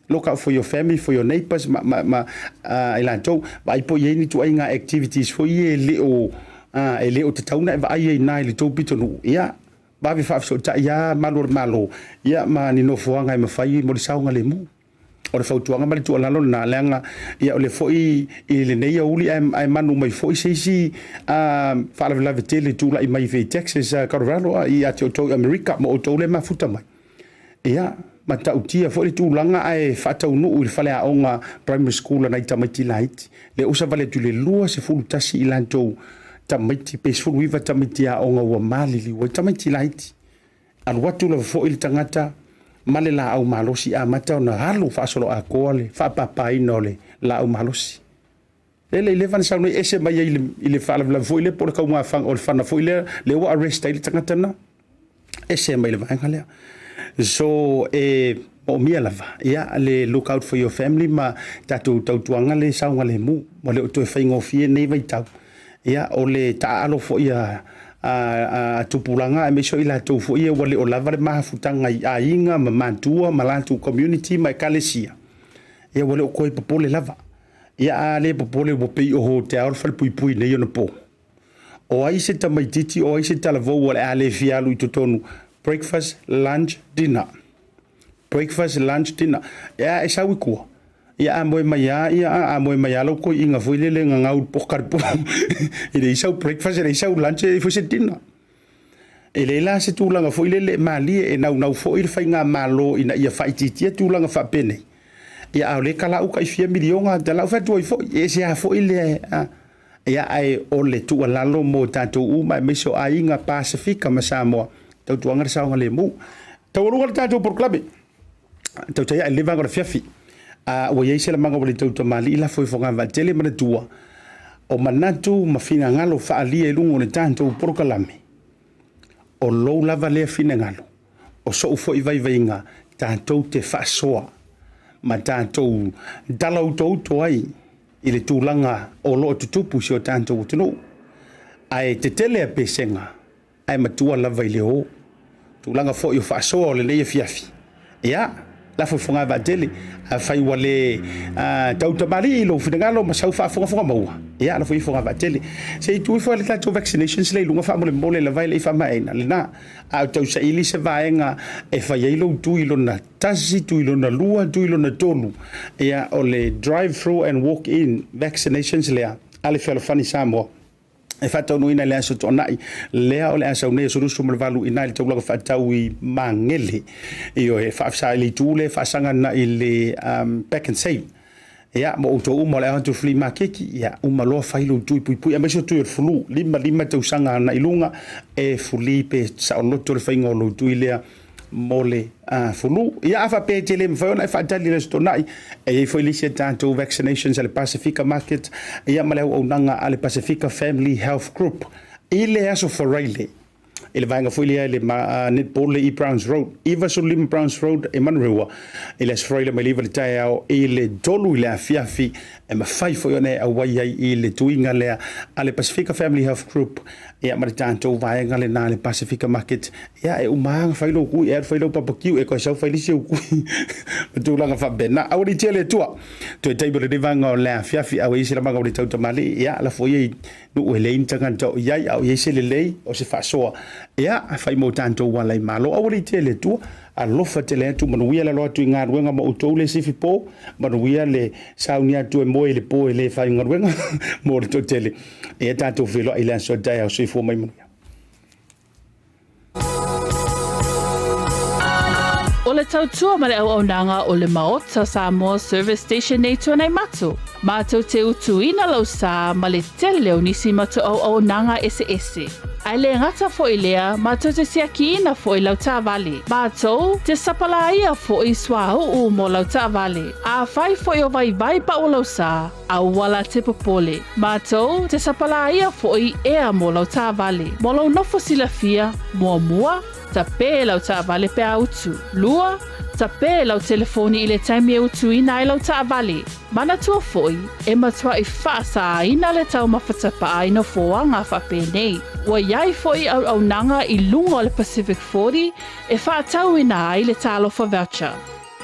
Look out for your family, for your neighbors ilanto vai po yeni tu ainga activities for ye le o te tauna va ai nai le to pitonu ya ba vi fa so ta ya malo ya ma ni no fuanga me fai mo le saunga le mu. O le fautuanga mali tu alalo na lenga ia o le foi i le nei uli ai manu mai foi seisi fala la vetele tu la i mai ve Texas Colorado i ate to America mo to le mafuta mai ia mata utia foi tu langa ai fata unu i fale a onga primary school na itamati light le usa vale tu le lua se fulu tasi ilanto tamati peaceful wiva tamati a onga wa mali li wa tamati light al watu la foi il tangata male la au malosi a mata ona halu fa solo a kole fa papa inole la au malosi le van sa no ese mai ile fa la foi le por ka uma fang ol fana foi le wa arrest ile tangata na ese mai le van hale so o mia lava ya le look out for your family ma tatu tuanga le sa ngale mu mo le to fa ngofie nei vai tau ya o le ta alo fo ya tupulanga e meso ila tu fo ia wale o lava le mahafutanga i ainga ma mantua ma lantu community ma kalesia ia wale o koi popole lava ia le popole wo pe o hotel fal pui nei ona po o ai se tamaititi o ai se talavo wale ale fialu i totonu breakfast lunch dinner ia e sawi kua ia amoe mai alo ko inga foi le ngau pokar po ile isau breakfast ile isau lunch e foi se dinner ele la se tu langa foi le mali e nau foi le fainga malo ina ia faititia tu langa fa pene ia au le kala u kai fia milionga de la fa tu foi e se a foi le ia ai o le tu lalo mo tanto u mai meso ainga Pacifica ma Samoa tau tuanga sa ngale mu tau lu tanto por club tau ia le vanga fiafi o ye se la manga wale tau mali ila foi fonga va tele mana tua o manatu mafina ngalo fa ali e lungo ne tanto porkalame o lo lava le fina ngalo o so foi vai vainga tanto te fa soa ma tanto dalau to ai ile tulanga o lo tutupu si o tanto tuno ai te tele a pesenga ai matua lava ile o tulanga foi o fa soa le le fiafi ia la fonga va tele a fai wale Tautai lo finangalo ma sau fa fonga maua ia la foi fonga va tele se tu foi le tato vaccinations le lunga fa mole la vai le fa maina le na a tau sa ili se vaenga e fai ilo tu ilo na tasi tu ilo na lua tu ilo na tolu ia o le drive through and walk in vaccinations le ale fa fani Samoa e fata no ina le aso tonai lea o le aso ne so rusu malvalu ina le tau fa tau i mangele io e fa sa le tule fa sanga na ile back and save ya mo to mo le antu flea market ya uma lo fa ilo tu pui a meso tu flu lima tau sanga na ilunga e fulipe sa lo to le fa ngolo tu ile mole fulu ia fa pe tele mfona fa tali le stonai e foi lise tanto vaccinations al Pacifica Market ia male o nanga al Pacifica Family Health Group ile aso for Riley le vainga fuilia le netball le Browns Road iva so lim Browns Road e manrewa le sfraile mai liva le tai ao le dolu le afiafi e mafai fo yone a wai ai le tuinga le ale Pacifica Family Health Group ia maritanto vaenga le na le Pacifica Market ia e umanga failo ku e failo papakiu e ko sa faili se ku matulanga fa bena au di tele tua to table de vanga le afiafi au isi la manga le tauta mali ia la fo ye no le intanga to ia au isi le lei o se fa so ia fai mo tanto wala i malo au di tele tua a lofa tele tu manuia la loa tu ngā ruenga ma utou le sifi po manuia le saunia tu e moe le po e le fai ngā ruenga mo le to tele e tato velo i lan so dai au sifo mai manuia. O le tautua ma le au nanga o le Maota Samoa Service Station nei tuanai matu. Mātou te utuina lau sa ma le tele o nisi matu au nanga ese. Ai le ngata fo i lea, mātou te siakiina fo i lau tāwale. Mātou te sapalaia fo i swahuu mo lau tāwale. A whai fo i o vai pa o lau sa, a wala te popole. Mātou te sapalaia fo i ea mo lau tāwale. Mo lau nofo silafia, mua, ta pē lau tāwale pe autu. Lua, ta pē lau telefoni i le taimi e utu ina i lau tāwale. Mana tua foi, e matua i whaasa ina le tau mawhatapa aina foanga whape nei. Wa iai foi au nanga i lunga o le Pacific 40 e whaatau ina ai le talofa voucher.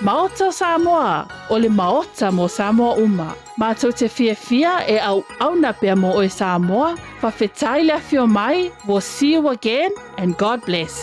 Maota Samoa, o le Maota mo Samoa uma. Mātou te fia e au na pia mo o e Samoa, whawhetai le afio mai, we'll see you again and God bless.